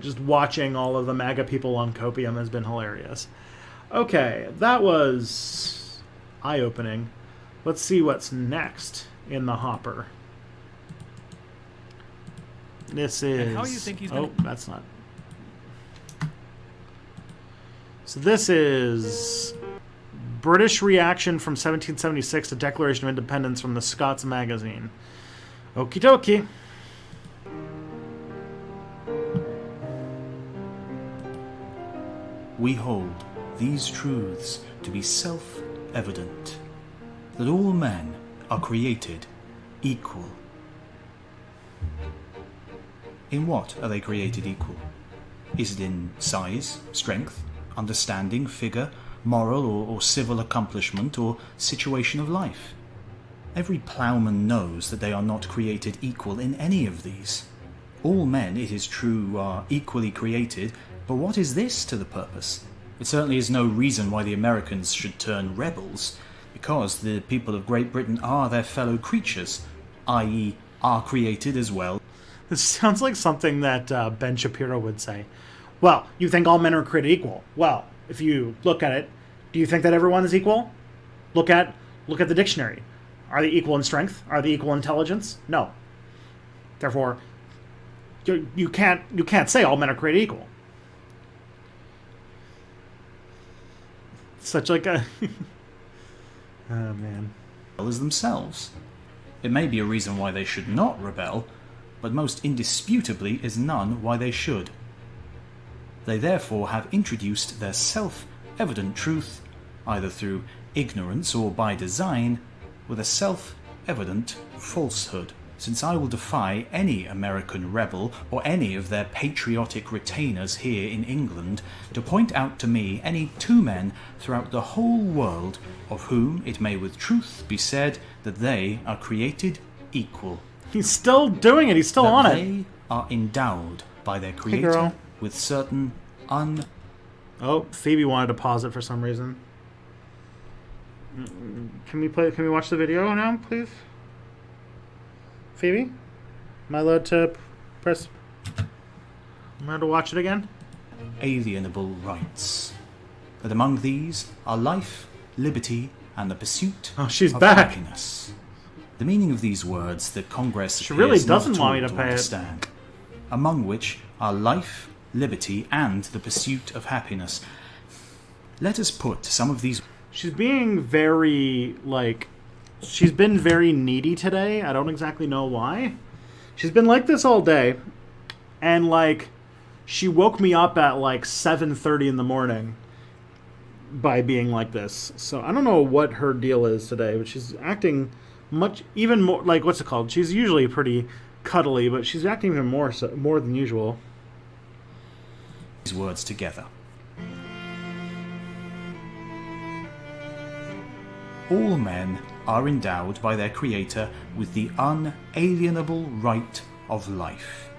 just watching all of the MAGA people on Copium has been hilarious. Okay, that was eye-opening. Let's see what's next in the hopper. This is. And how you think he's Oh, gonna... that's not. So this is British reaction from 1776 to Declaration of Independence from the Scots magazine. Okie dokie. We hold these truths to be self-evident, that all men are created equal. In what are they created equal? Is it in size, strength, understanding, figure, moral or civil accomplishment, or situation of life? Every ploughman knows that they are not created equal in any of these. All men, it is true, are equally created, but what is this to the purpose? It certainly is no reason why the Americans should turn rebels, because the people of Great Britain are their fellow creatures, i.e. are created as well. This sounds like something that Ben Shapiro would say. Well, you think all men are created equal. Well, if you look at it, do you think that everyone is equal? Look at the dictionary. Are they equal in strength? Are they equal in intelligence? No. Therefore, you can't say all men are created equal. Such like a oh man. As themselves. It may be a reason why they should not rebel, but most indisputably is none why they should. They therefore have introduced their self-evident truth, either through ignorance or by design, with a self-evident falsehood, since I will defy any American rebel or any of their patriotic retainers here in England to point out to me any two men throughout the whole world of whom it may with truth be said that they are created equal. He's still doing it. He's still on it. They are endowed by their Creator with certain Oh, Phoebe wanted to pause it for some reason. Can we watch the video now, please? Phoebe? Am I allowed to press... Am I allowed to watch it again? Alienable rights. That among these are life, liberty, and the pursuit of back. Happiness. The meaning of these words that Congress she really doesn't want me to pay understand, among which are life, liberty, and the pursuit of happiness. Let us put some of these... She's being very, she's been very needy today. I don't exactly know why. She's been like this all day. And, she woke me up at, 7:30 in the morning by being like this. So I don't know what her deal is today, but she's acting even more, what's it called? She's usually pretty cuddly, but she's acting even more than usual. These words together. All men are endowed by their Creator with the unalienable right of life.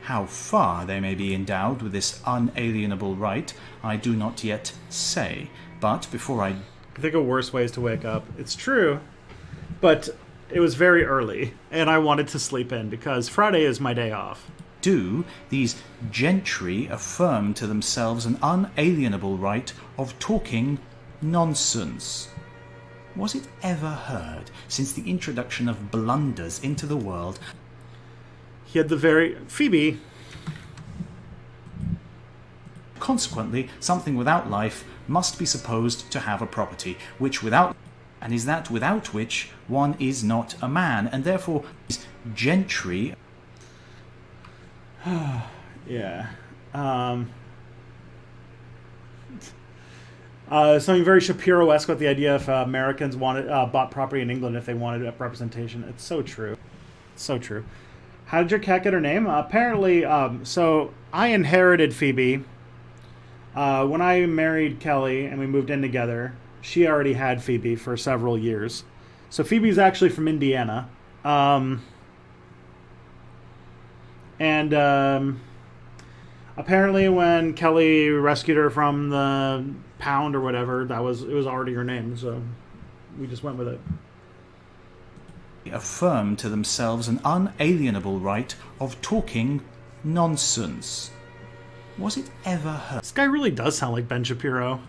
How far they may be endowed with this unalienable right, I do not yet say. But before I think of worse ways to wake up. It's true, but it was very early, and I wanted to sleep in because Friday is my day off. These gentry affirm to themselves an unalienable right of talking nonsense. Was it ever heard, since the introduction of blunders into the world... He had the very... Phoebe! Consequently, something without life must be supposed to have a property, which without... and is that without which one is not a man, and therefore is gentry... Yeah. Something very Shapiro-esque with the idea if Americans bought property in England if they wanted representation. It's so true. So true. How did your cat get her name? Apparently, so I inherited Phoebe. When I married Kelly and we moved in together, she already had Phoebe for several years. So Phoebe's actually from Indiana. Apparently when Kelly rescued her from the pound or whatever, it was already her name, so we just went with it. Affirm to themselves an unalienable right of talking nonsense. Was it ever heard? This guy really does sound like Ben Shapiro.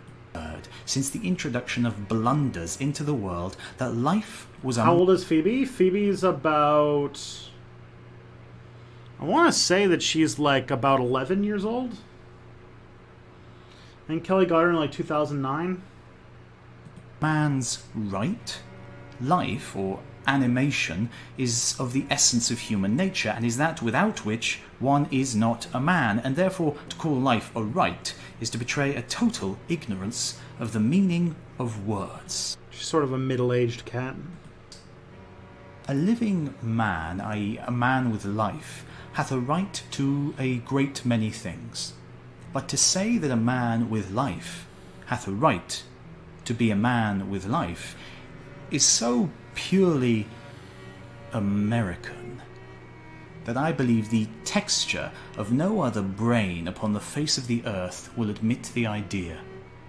Since the introduction of blunders into the world, that life was... How old is Phoebe? Phoebe's about... I want to say that she's about 11 years old. And Kelly got her in like 2009. Man's right, life, or animation is of the essence of human nature, and is that without which one is not a man, and therefore to call life a right is to betray a total ignorance of the meaning of words. She's sort of a middle-aged cat. A living man, i.e. a man with life, hath a right to a great many things. But to say that a man with life hath a right to be a man with life is so purely American that I believe the texture of no other brain upon the face of the earth will admit the idea.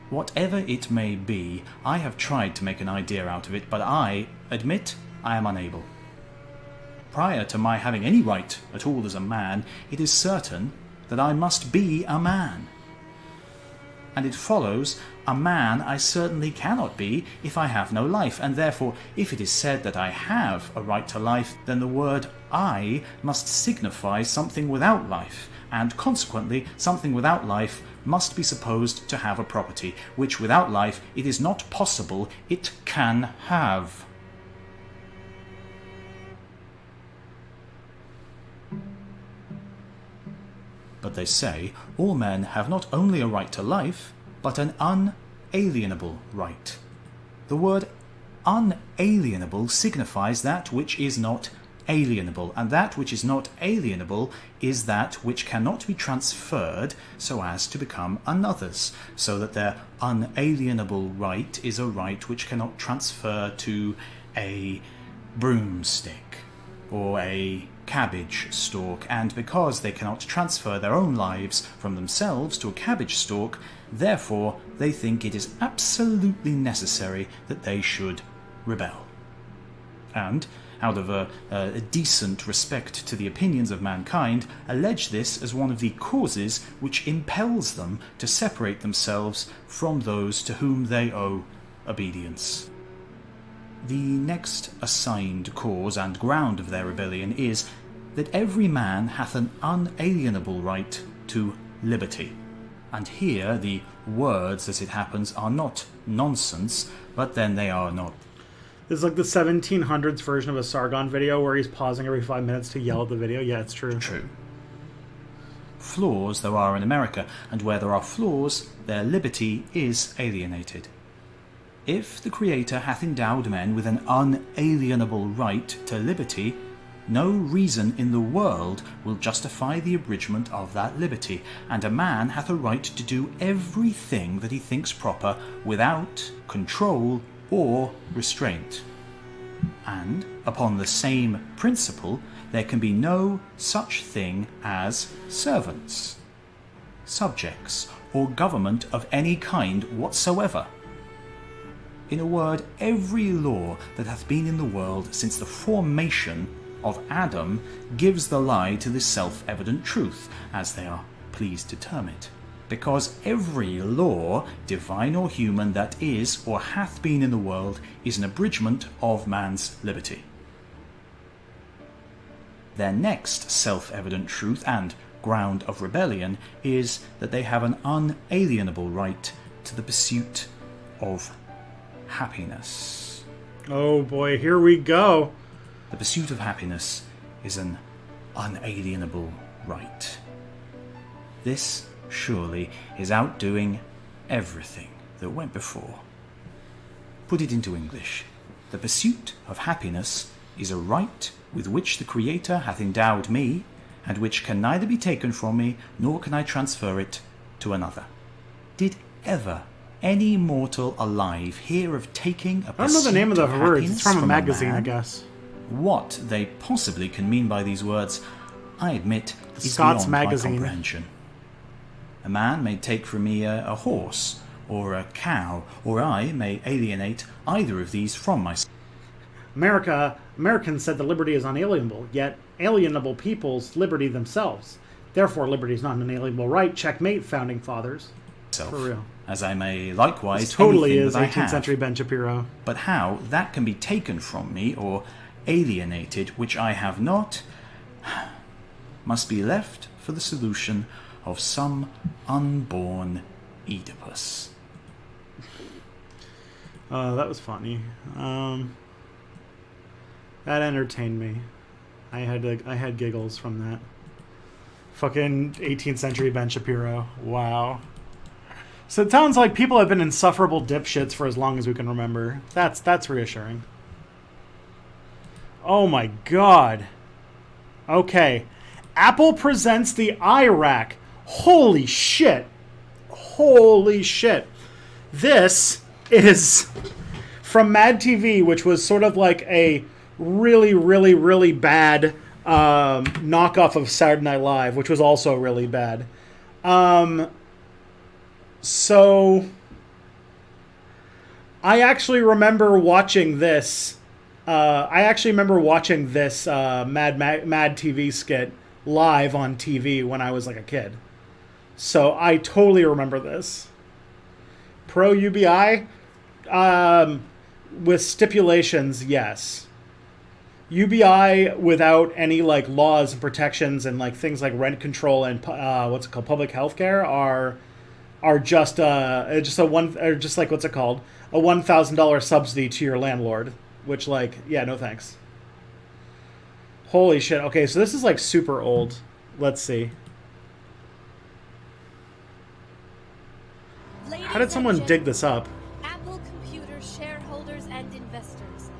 Whatever it may be, I have tried to make an idea out of it, but I admit I am unable. Prior to my having any right at all as a man, it is certain that I must be a man. And it follows, a man I certainly cannot be if I have no life, and therefore, if it is said that I have a right to life, then the word I must signify something without life, and consequently, something without life must be supposed to have a property, which without life it is not possible it can have. But they say all men have not only a right to life, but an unalienable right. The word unalienable signifies that which is not alienable, and that which is not alienable is that which cannot be transferred so as to become another's, so that their unalienable right is a right which cannot transfer to a broomstick or a cabbage stalk, and because they cannot transfer their own lives from themselves to a cabbage stalk, therefore they think it is absolutely necessary that they should rebel. And, out of a decent respect to the opinions of mankind, allege this as one of the causes which impels them to separate themselves from those to whom they owe obedience. The next assigned cause and ground of their rebellion is that every man hath an unalienable right to liberty. And here the words, as it happens, are not nonsense, but then they are not. This is like the 1700s version of a Sargon video where he's pausing every 5 minutes to yell at the video. Yeah, it's true. True. Flaws there are in America, and where there are flaws, their liberty is alienated. If the Creator hath endowed men with an unalienable right to liberty, no reason in the world will justify the abridgment of that liberty, and a man hath a right to do everything that he thinks proper without control or restraint. And, upon the same principle, there can be no such thing as servants, subjects, or government of any kind whatsoever. In a word, every law that hath been in the world since the formation of Adam gives the lie to this self-evident truth, as they are pleased to term it. Because every law, divine or human, that is or hath been in the world is an abridgment of man's liberty. Their next self-evident truth and ground of rebellion is that they have an unalienable right to the pursuit of happiness. Oh boy, here we go. The pursuit of happiness is an unalienable right. This, surely, is outdoing everything that went before. Put it into English. The pursuit of happiness is a right with which the Creator hath endowed me, and which can neither be taken from me, nor can I transfer it to another. Did ever any mortal alive hear of taking a pursuit I don't know the name of the words. happiness It's from a magazine, man? I guess. What they possibly can mean by these words, I admit, is Scott's beyond my magazine. comprehension. A man may take from me a horse, or a cow, or I may alienate either of these from myself. Americans said that liberty is unalienable, yet alienable peoples liberty themselves. Therefore, liberty is not an inalienable right. Checkmate, founding fathers. For real. As I may likewise This totally anything is that I 18th have. century Ben Shapiro. But how that can be taken from me, or alienated, which I have not, must be left for the solution of some unborn Oedipus. That was funny. That entertained me. I had giggles from that. Fucking 18th century Ben Shapiro. Wow. So it sounds like people have been insufferable dipshits for as long as we can remember. That's reassuring. Oh my god. Okay. Apple presents the iRack. Holy shit. Holy shit. This is from Mad TV, which was sort of like a really, really, really bad knockoff of Saturday Night Live, which was also really bad. So I actually remember watching this. Mad TV skit live on TV when I was like a kid. So I totally remember this. Pro UBI, with stipulations, yes. UBI without any like laws and protections and like things like rent control and public health care are just a $1,000 subsidy to your landlord, which like, yeah, no thanks. Holy shit. Okay, so this is like super old. Let's see. How did someone dig this up? Apple Computer shareholders and investors,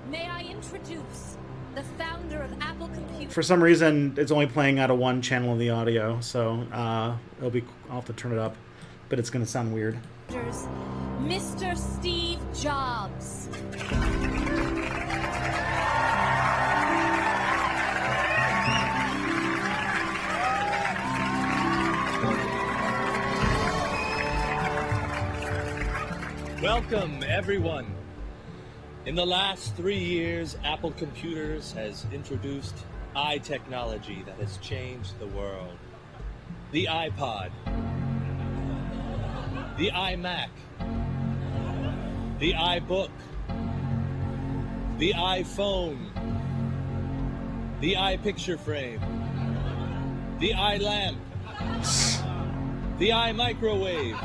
may I introduce the founder of Apple Computer. For some reason, it's only playing out of one channel of the audio, so I'll have to turn it up, but it's going to sound weird. Mr. Steve Jobs. Welcome, everyone. In the last 3 years, Apple Computers has introduced technology that has changed the world. The iPod, the iMac, the iBook, the iPhone, the iPicture frame, the iLamp, the iMicrowave,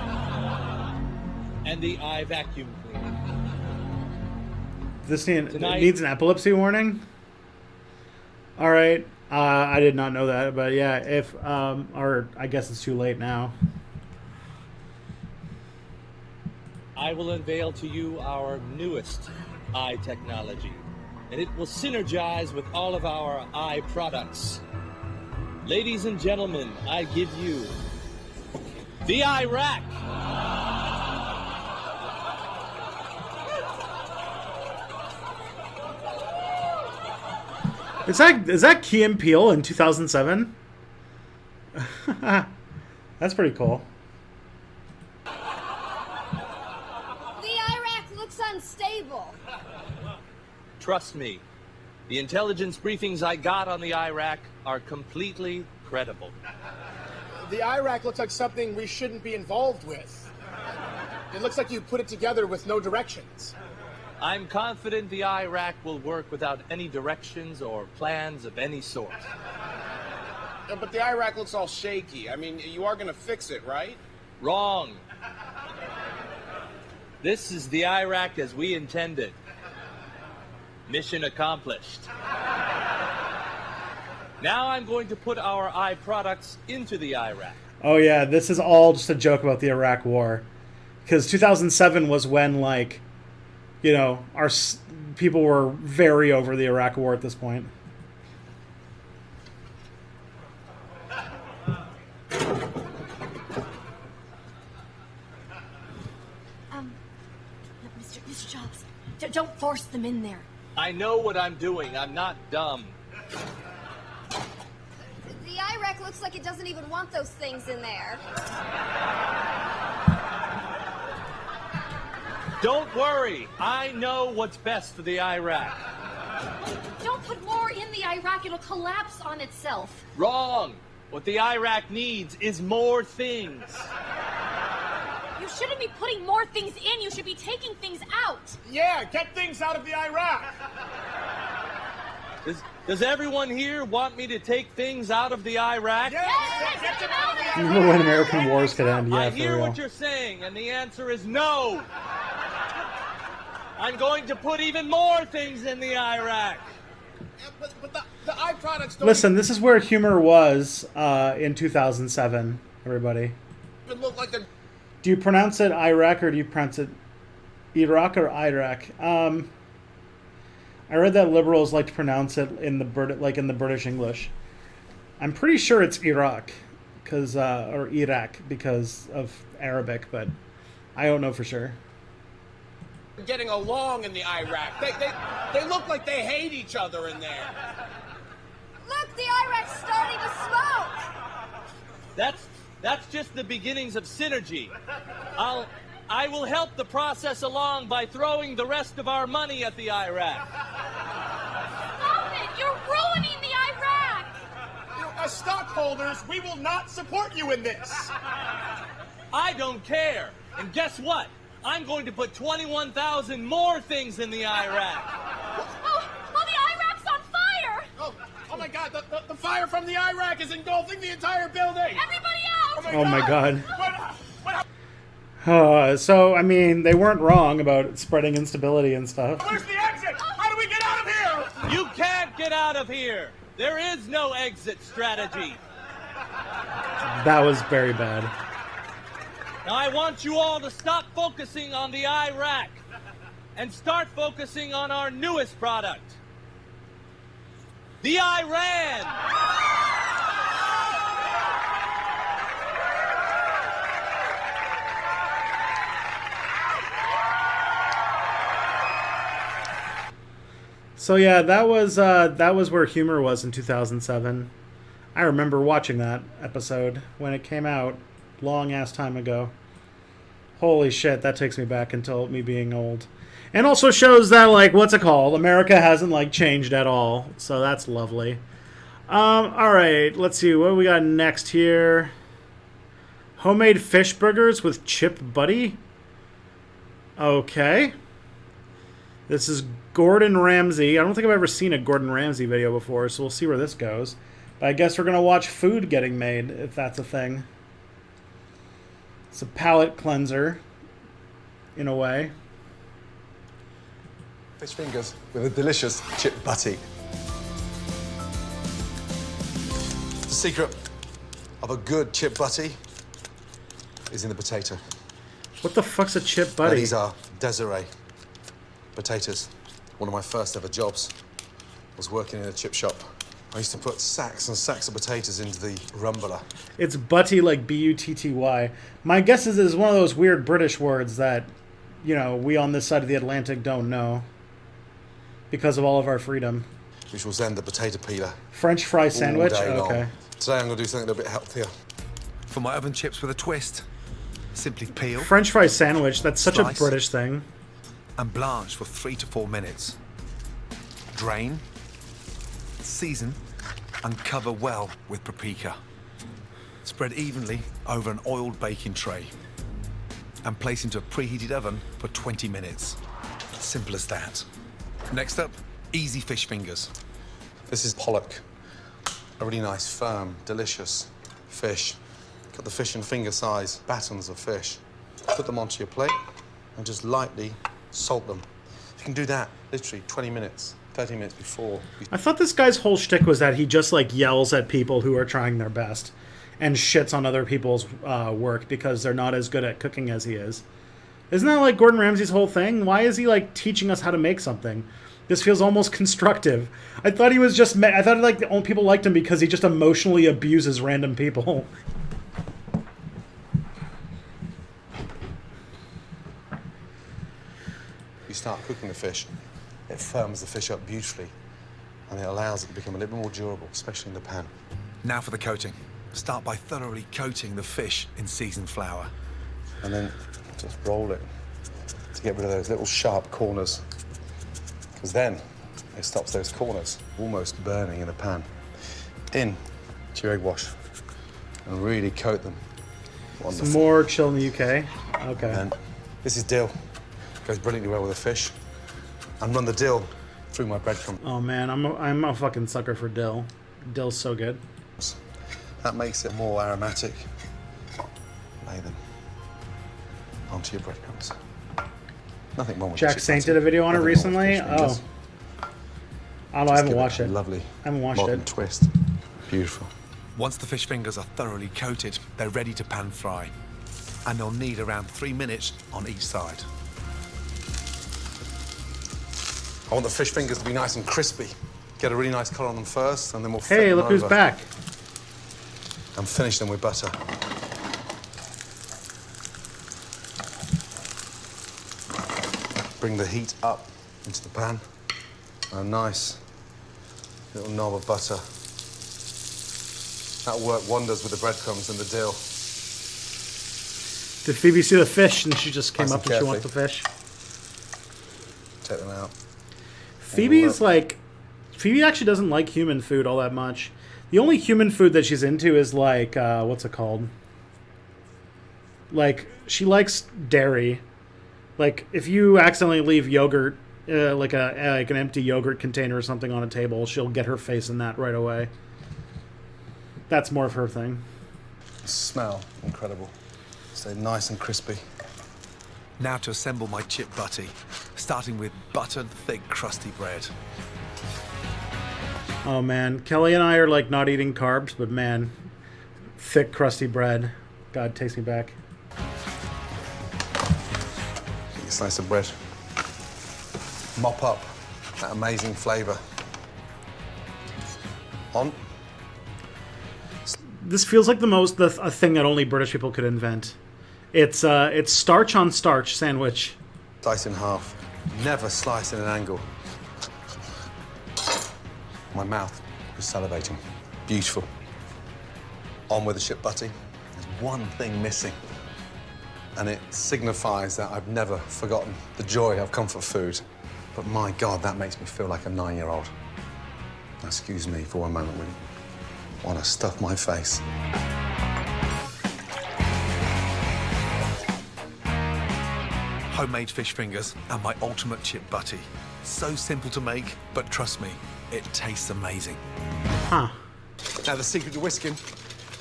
and the iVacuum cleaner. This needs an epilepsy warning? Alright. I did not know that, but yeah, or I guess it's too late now. I will unveil to you our newest technology, and it will synergize with all of our products. Ladies and gentlemen, I give you the iRack. Is that Key and Peele in 2007? That's pretty cool. The iRack looks unstable. Trust me, the intelligence briefings I got on the iRack are completely credible. The iRack looks like something we shouldn't be involved with. It looks like you put it together with no directions. I'm confident the iRack will work without any directions or plans of any sort. Yeah, but the iRack looks all shaky. I mean, you are going to fix it, right? Wrong. This is the iRack as we intended. Mission accomplished. Now I'm going to put our products into the iRack. Oh yeah, this is all just a joke about the Iraq War. Because 2007 was when, like, you know, our people were very over the Iraq War at this point. Mr. Jobs, don't force them in there. I know what I'm doing. I'm not dumb. The iRack looks like it doesn't even want those things in there. Don't worry. I know what's best for the iRack. Don't put more in the iRack. It'll collapse on itself. Wrong. What the iRack needs is more things. You shouldn't be putting more things in. You should be taking things out. Yeah, get things out of the iRack. Does everyone here want me to take things out of the Iraq? Remember when American wars could end? Yeah, I for hear real. what you're saying, and the answer is no. I'm going to put even more things in the Iraq. But the eye products don't Listen, this is where humor was in 2007, everybody. even look like they're... Do you pronounce it Iraq or do you pronounce it Iraq or Iraq? I read that liberals like to pronounce it in the British English. I'm pretty sure it's Iraq, or Iraq because of Arabic, but I don't know for sure. getting along in the Iraq. They look like they hate each other in there. Look, the Iraq's starting to smoke! That's just the beginnings of synergy. I will help the process along by throwing the rest of our money at the Iraq. Stop it! You're ruining the Iraq! As stockholders, we will not support you in this. I don't care. And guess what? I'm going to put 21,000 more things in the Iraq. Oh, the Iraq's on fire! Oh my God, the fire from the Iraq is engulfing the entire building. Everybody out! Oh my God. What? So, I mean, they weren't wrong about spreading instability and stuff. Where's the exit? How do we get out of here? You can't get out of here. There is no exit strategy. That was very bad. Now I want you all to stop focusing on the Iraq and start focusing on our newest product, the Iran. So yeah, that was where humor was in 2007. I remember watching that episode when it came out, long ass time ago. Holy shit, that takes me back until me being old. And also shows that, like, what's it called? America hasn't, like, changed at all. So that's lovely. Alright, let's see, what do we got next here? Homemade fish burgers with Chip Buddy? Okay. This is Gordon Ramsay. I don't think I've ever seen a Gordon Ramsay video before, so we'll see where this goes. But I guess we're going to watch food getting made, if that's a thing. It's a palate cleanser, in a way. Fish fingers with a delicious chip butty. The secret of a good chip butty is in the potato. What the fuck's a chip buddy? These are Desiree potatoes. One of my first ever jobs was working in a chip shop. I used to put sacks and sacks of potatoes into the rumbler. It's butty, like B-U-T-T-Y. My guess is it's one of those weird British words that, you know, we on this side of the Atlantic don't know. Because of all of our freedom. Which was then the potato peeler. French fry sandwich? All day long. Okay. Today I'm going to do something a little bit healthier. For my oven chips with a twist, simply peel. French fry sandwich, that's such slice, a British thing. And blanch for 3 to 4 minutes. Drain, season, and cover well with paprika. Spread evenly over an oiled baking tray. And place into a preheated oven for 20 minutes. Simple as that. Next up, easy fish fingers. This is pollock. A really nice, firm, delicious fish. Cut the fish in finger size batons of fish. Put them onto your plate and just lightly salt them. You can do that literally 20 minutes, 30 minutes before. I thought this guy's whole shtick was that he just, like, yells at people who are trying their best and shits on other people's work because they're not as good at cooking as he is. Isn't that, like, Gordon Ramsay's whole thing? Why is he, like, teaching us how to make something? This feels almost constructive. I thought he was just... I thought, like, the only people liked him because he just emotionally abuses random people. You start cooking the fish, it firms the fish up beautifully, and it allows it to become a little bit more durable, especially in the pan. Now for the coating. Start by thoroughly coating the fish in seasoned flour. And then just roll it to get rid of those little sharp corners. Because then it stops those corners almost burning in the pan. In to your egg wash and really coat them. Wonderful. Some more chill in the UK. Okay. And this is dill. Goes brilliantly well with the fish. And run the dill through my breadcrumbs. Oh man, I'm a fucking sucker for dill. Dill's so good. That makes it more aromatic. Lay them onto your breadcrumbs. Nothing wrong with Jack Saint did a video on it recently. Oh. I don't know, I haven't watched it. Lovely. I haven't watched modern it. twist. Beautiful. Once the fish fingers are thoroughly coated, they're ready to pan fry. And they'll need around 3 minutes on each side. I want the fish fingers to be nice and crispy. Get a really nice colour on them first, and then we'll Hey, flip look them who's over back. and finish them with butter. Bring the heat up into the pan. A nice little knob of butter. That'll work wonders with the breadcrumbs and the dill. Did Phoebe see the fish and she just came Nice up and and she wants the fish? Take them out. Phoebe's like... Phoebe actually doesn't like human food all that much. The only human food that she's into is like... what's it called? Like, she likes dairy. Like, if you accidentally leave yogurt, like an empty yogurt container or something on a table, she'll get her face in that right away. That's more of her thing. The smell, incredible. Stay nice and crispy. Now to assemble my chip butty, starting with buttered, thick, crusty bread. Oh man, Kelly and I are like not eating carbs, but man, thick, crusty bread. God, takes me back. Eat a slice of bread. Mop up that amazing flavour. On. This feels like a thing that only British people could invent. It's starch on starch sandwich. Slice in half. Never slice in an angle. My mouth is salivating. Beautiful. On with the chip butty. There's one thing missing. And it signifies that I've never forgotten the joy of comfort food. But my God, that makes me feel like a 9-year-old. Now, excuse me for one moment, will you? I want to stuff my face. Homemade fish fingers and my ultimate chip butty. So simple to make, but trust me, it tastes amazing. Huh. Now, the secret to whisking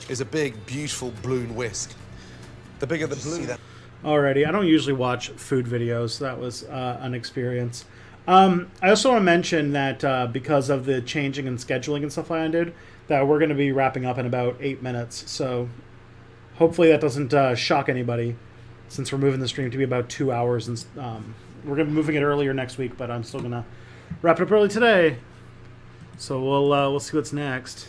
is a big, beautiful balloon whisk. The bigger the balloon... Alrighty, I don't usually watch food videos. That was an experience. I also want to mention that because of the changing and scheduling and stuff I did, that we're going to be wrapping up in about 8 minutes. So hopefully that doesn't shock anybody, since we're moving the stream to be about 2 hours. And we're going to be moving it earlier next week, but I'm still going to wrap it up early today. So we'll see what's next.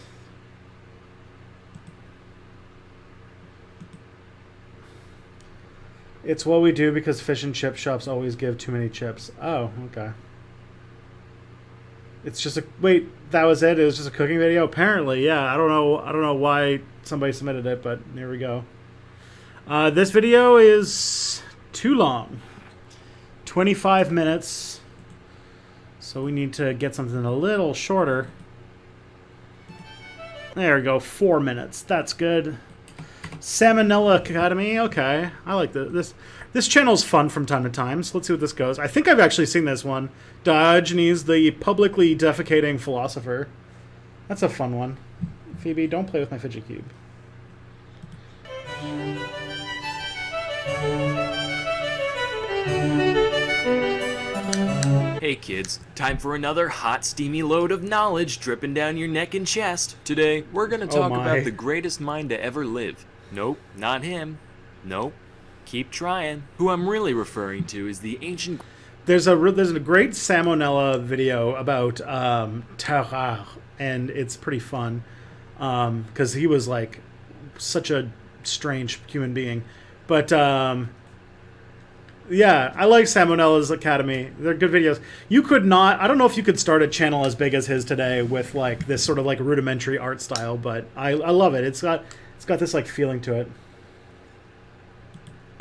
It's what we do because fish and chip shops always give too many chips. Oh, okay. It's just a... Wait, that was it? It was just a cooking video? Apparently, yeah. I don't know why somebody submitted it, but here we go. This video is too long. 25 minutes. So we need to get something a little shorter. There we go. 4 minutes. That's good. Salmonella Academy. Okay. I like this channel's fun from time to time, so let's see what this goes. I think I've actually seen this one. Diogenes, the publicly defecating philosopher. That's a fun one. Phoebe, don't play with my fidget cube. Hey kids, time for another hot steamy load of knowledge dripping down your neck and chest. Today, we're gonna talk about the greatest mind to ever live. Nope, not him. Nope. Keep trying. Who I'm really referring to is the ancient... There's a great Salmonella video about Terrorizing, and it's pretty fun because he was like such a strange human being. But yeah, I like Salmonella's Academy. They're good videos. You could not... I don't know if you could start a channel as big as his today with like this sort of like rudimentary art style, but I love it. It's got this like feeling to it.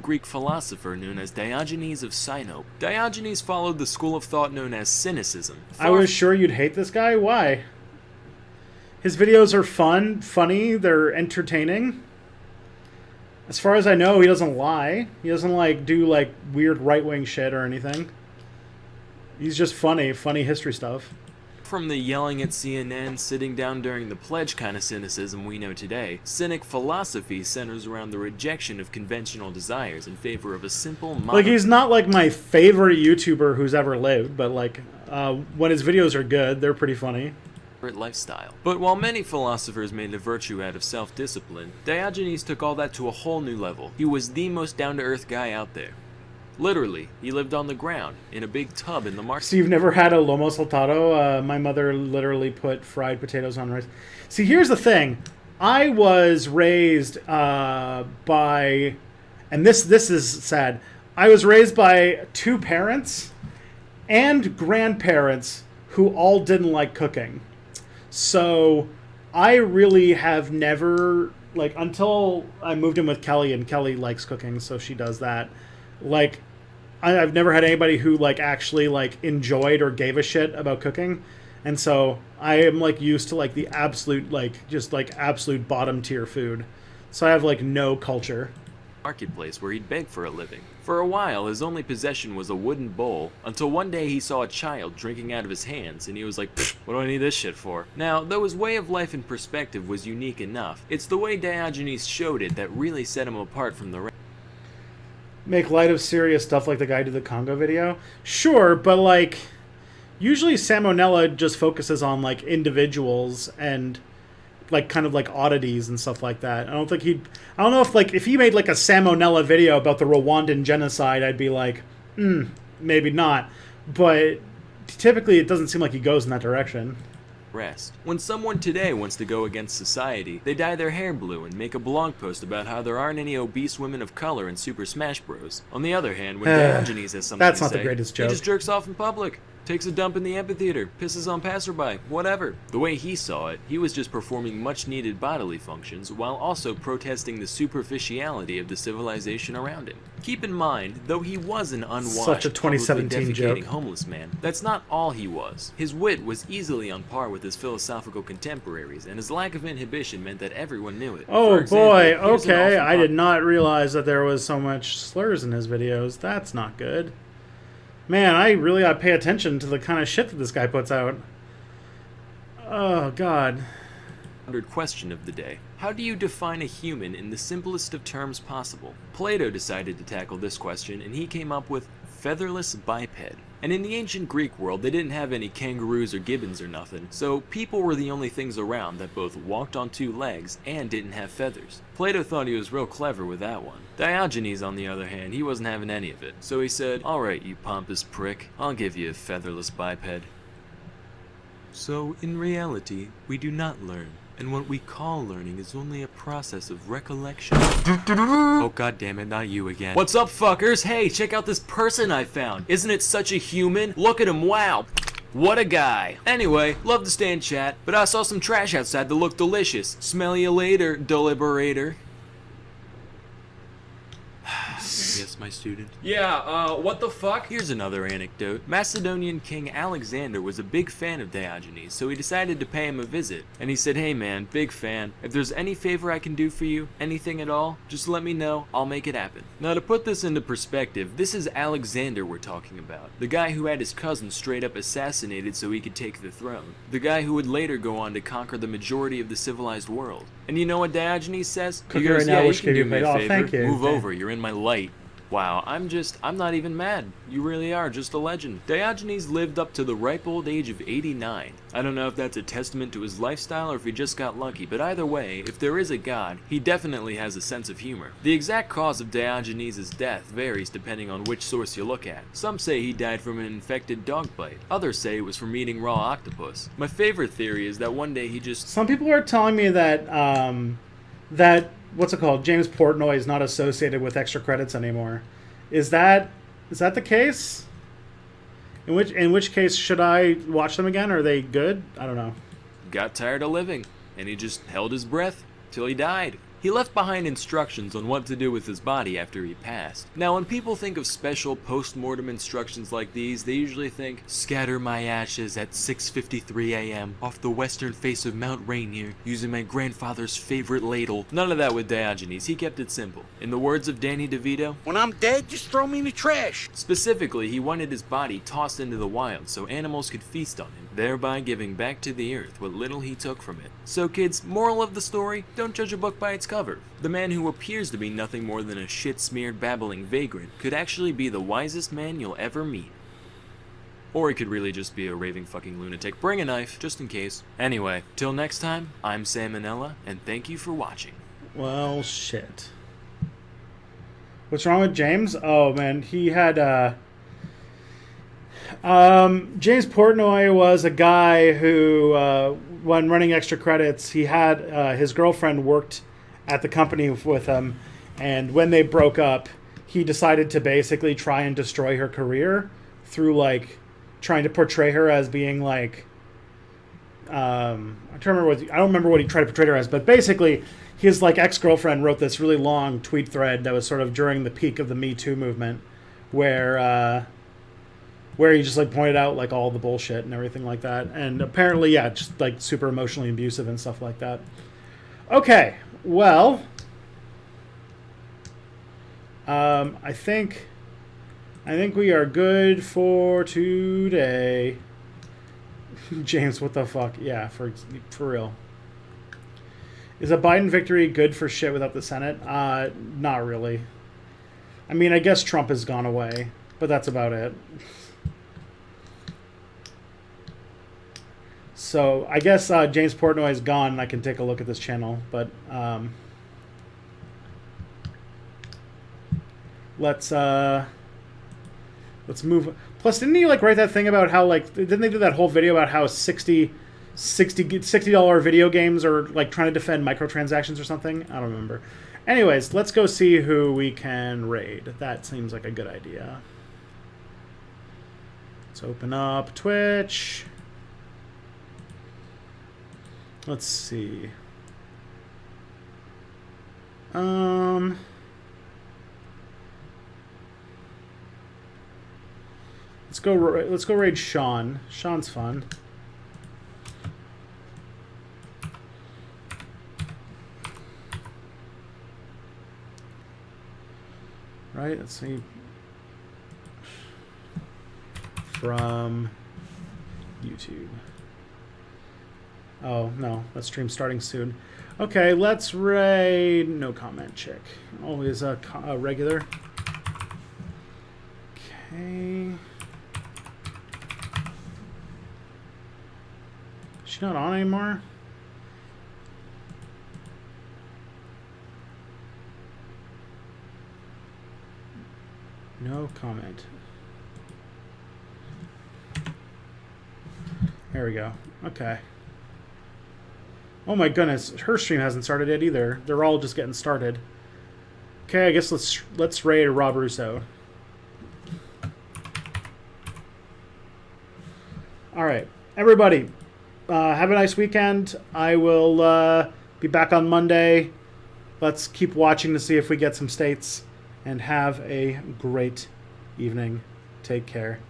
Greek philosopher known as Diogenes of Sinope. Diogenes followed the school of thought known as Cynicism. I was sure you'd hate this guy. Why? His videos are funny, they're entertaining. As far as I know, he doesn't lie. He doesn't like do like weird right-wing shit or anything. He's just funny history stuff. From the yelling at CNN, sitting down during the pledge kind of cynicism we know today, cynic philosophy centers around the rejection of conventional desires in favor of a simple... Like, he's not, like, my favorite YouTuber who's ever lived, but, like, when his videos are good, they're pretty funny. Lifestyle. But while many philosophers made a virtue out of self-discipline, Diogenes took all that to a whole new level. He was the most down-to-earth guy out there. Literally, he lived on the ground, in a big tub in the market. So you've never had a lomo saltado? My mother literally put fried potatoes on rice. See, here's the thing. I was raised by... And this is sad. I was raised by two parents and grandparents who all didn't like cooking. So I really have never... Like, until I moved in with Kelly, and Kelly likes cooking, so she does that. Like, I've never had anybody who, like, actually, like, enjoyed or gave a shit about cooking. And so I am, like, used to, like, the absolute, like, just, like, absolute bottom tier food. So I have, like, no culture. Marketplace where he'd beg for a living. For a while, his only possession was a wooden bowl, until one day he saw a child drinking out of his hands, and he was like, what do I need this shit for? Now, though his way of life in perspective was unique enough, it's the way Diogenes showed it that really set him apart from the rest. Make light of serious stuff like the guy did the Congo video? Sure, but, like, usually Salmonella just focuses on, like, individuals and, like, kind of, like, oddities and stuff like that. I don't know if, like, if he made, like, a Salmonella video about the Rwandan genocide, I'd be like, maybe not. But typically it doesn't seem like he goes in that direction. Rest. When someone today wants to go against society, they dye their hair blue and make a blog post about how there aren't any obese women of color in Super Smash Bros. On the other hand, when Diogenes has something That's to not say, the greatest joke. he just jerks off in public, takes a dump in the amphitheater, pisses on passerby, whatever. The way he saw it, he was just performing much needed bodily functions while also protesting the superficiality of the civilization around him. Keep in mind, though he was an unwashed, Such a 2017 publicly defecating joke. homeless man, that's not all he was. His wit was easily on par with his philosophical contemporaries, and his lack of inhibition meant that everyone knew it. Oh For example, boy, here's an okay. often I did not realize that there was so much slurs in his videos. That's not good. Man, I really gotta pay attention to the kind of shit that this guy puts out. Oh, God. Question of the day. How do you define a human in the simplest of terms possible? Plato decided to tackle this question, and he came up with featherless biped. And in the ancient Greek world, they didn't have any kangaroos or gibbons or nothing, so people were the only things around that both walked on two legs and didn't have feathers. Plato thought he was real clever with that one. Diogenes, on the other hand, he wasn't having any of it, so he said, alright, you pompous prick, I'll give you a featherless biped. So, in reality, we do not learn. And what we call learning is only a process of recollection. Oh, god damn it, not you again. What's up, fuckers? Hey, check out this person I found. Isn't it such a human? Look at him, wow. What a guy. Anyway, love to stay and chat, but I saw some trash outside that looked delicious. Smell you later, deliberator. Yes, my student. Yeah, what the fuck? Here's another anecdote. Macedonian King Alexander was a big fan of Diogenes, so he decided to pay him a visit. And he said, hey man, big fan. If there's any favor I can do for you, anything at all, just let me know, I'll make it happen. Now to put this into perspective, this is Alexander we're talking about. The guy who had his cousin straight up assassinated so he could take the throne. The guy who would later go on to conquer the majority of the civilized world. And you know what Diogenes says? He goes, yeah, you can do me a favor. Thank you. Move over, you're in my light. Wow, I'm not even mad. You really are just a legend. Diogenes lived up to the ripe old age of 89. I don't know if that's a testament to his lifestyle or if he just got lucky, but either way, if there is a god, he definitely has a sense of humor. The exact cause of Diogenes' death varies depending on which source you look at. Some say he died from an infected dog bite. Others say it was from eating raw octopus. My favorite theory is that one day he just... Some people are telling me that, what's it called? James Portnoy is not associated with extra credits anymore. Is that the case? In which case should I watch them again? Are they good? I don't know. Got tired of living, and he just held his breath till he died. He left behind instructions on what to do with his body after he passed. Now, when people think of special post-mortem instructions like these, they usually think, scatter my ashes at 6:53 a.m. off the western face of Mount Rainier using my grandfather's favorite ladle. None of that with Diogenes. He kept it simple. In the words of Danny DeVito, when I'm dead, just throw me in the trash. Specifically, he wanted his body tossed into the wild so animals could feast on him, thereby giving back to the earth what little he took from it. So kids, moral of the story, don't judge a book by its cover. The man who appears to be nothing more than a shit-smeared babbling vagrant could actually be the wisest man you'll ever meet. Or he could really just be a raving fucking lunatic. Bring a knife, just in case. Anyway, till next time, I'm Salmonella, and thank you for watching. Well, shit. What's wrong with James? Oh, man, he had, James Portnoy was a guy who, when running extra credits, he had, his girlfriend worked at the company with him, and when they broke up, he decided to basically try and destroy her career through, like, trying to portray her as being, like, I don't remember what he tried to portray her as, but basically, his, like, ex-girlfriend wrote this really long tweet thread that was sort of during the peak of the Me Too movement, where he just, like, pointed out, like, all the bullshit and everything like that, and apparently, yeah, just, like, super emotionally abusive and stuff like that. Okay, well, I think we are good for today. James, what the fuck? Yeah, for real. Is a Biden victory good for shit without the Senate? Not really. I mean, I guess Trump has gone away, but that's about it. So I guess James Portnoy is gone, and I can take a look at this channel. But let's move. Plus, didn't he like write that thing about how like didn't they do that whole video about how $60 video games are like trying to defend microtransactions or something? I don't remember. Anyways, let's go see who we can raid. That seems like a good idea. Let's open up Twitch. Let's see. Let's go raid Sean. Sean's fun. Right, let's see. From YouTube. Oh, no, that stream's starting soon. Okay, let's raid no comment chick. Always a regular. Okay. Is she not on anymore? No comment. There we go. Okay. Oh my goodness, her stream hasn't started yet either. They're all just getting started. Okay, I guess let's raid Rob Russo. All right, everybody, have a nice weekend. I will be back on Monday. Let's keep watching to see if we get some states, and have a great evening. Take care.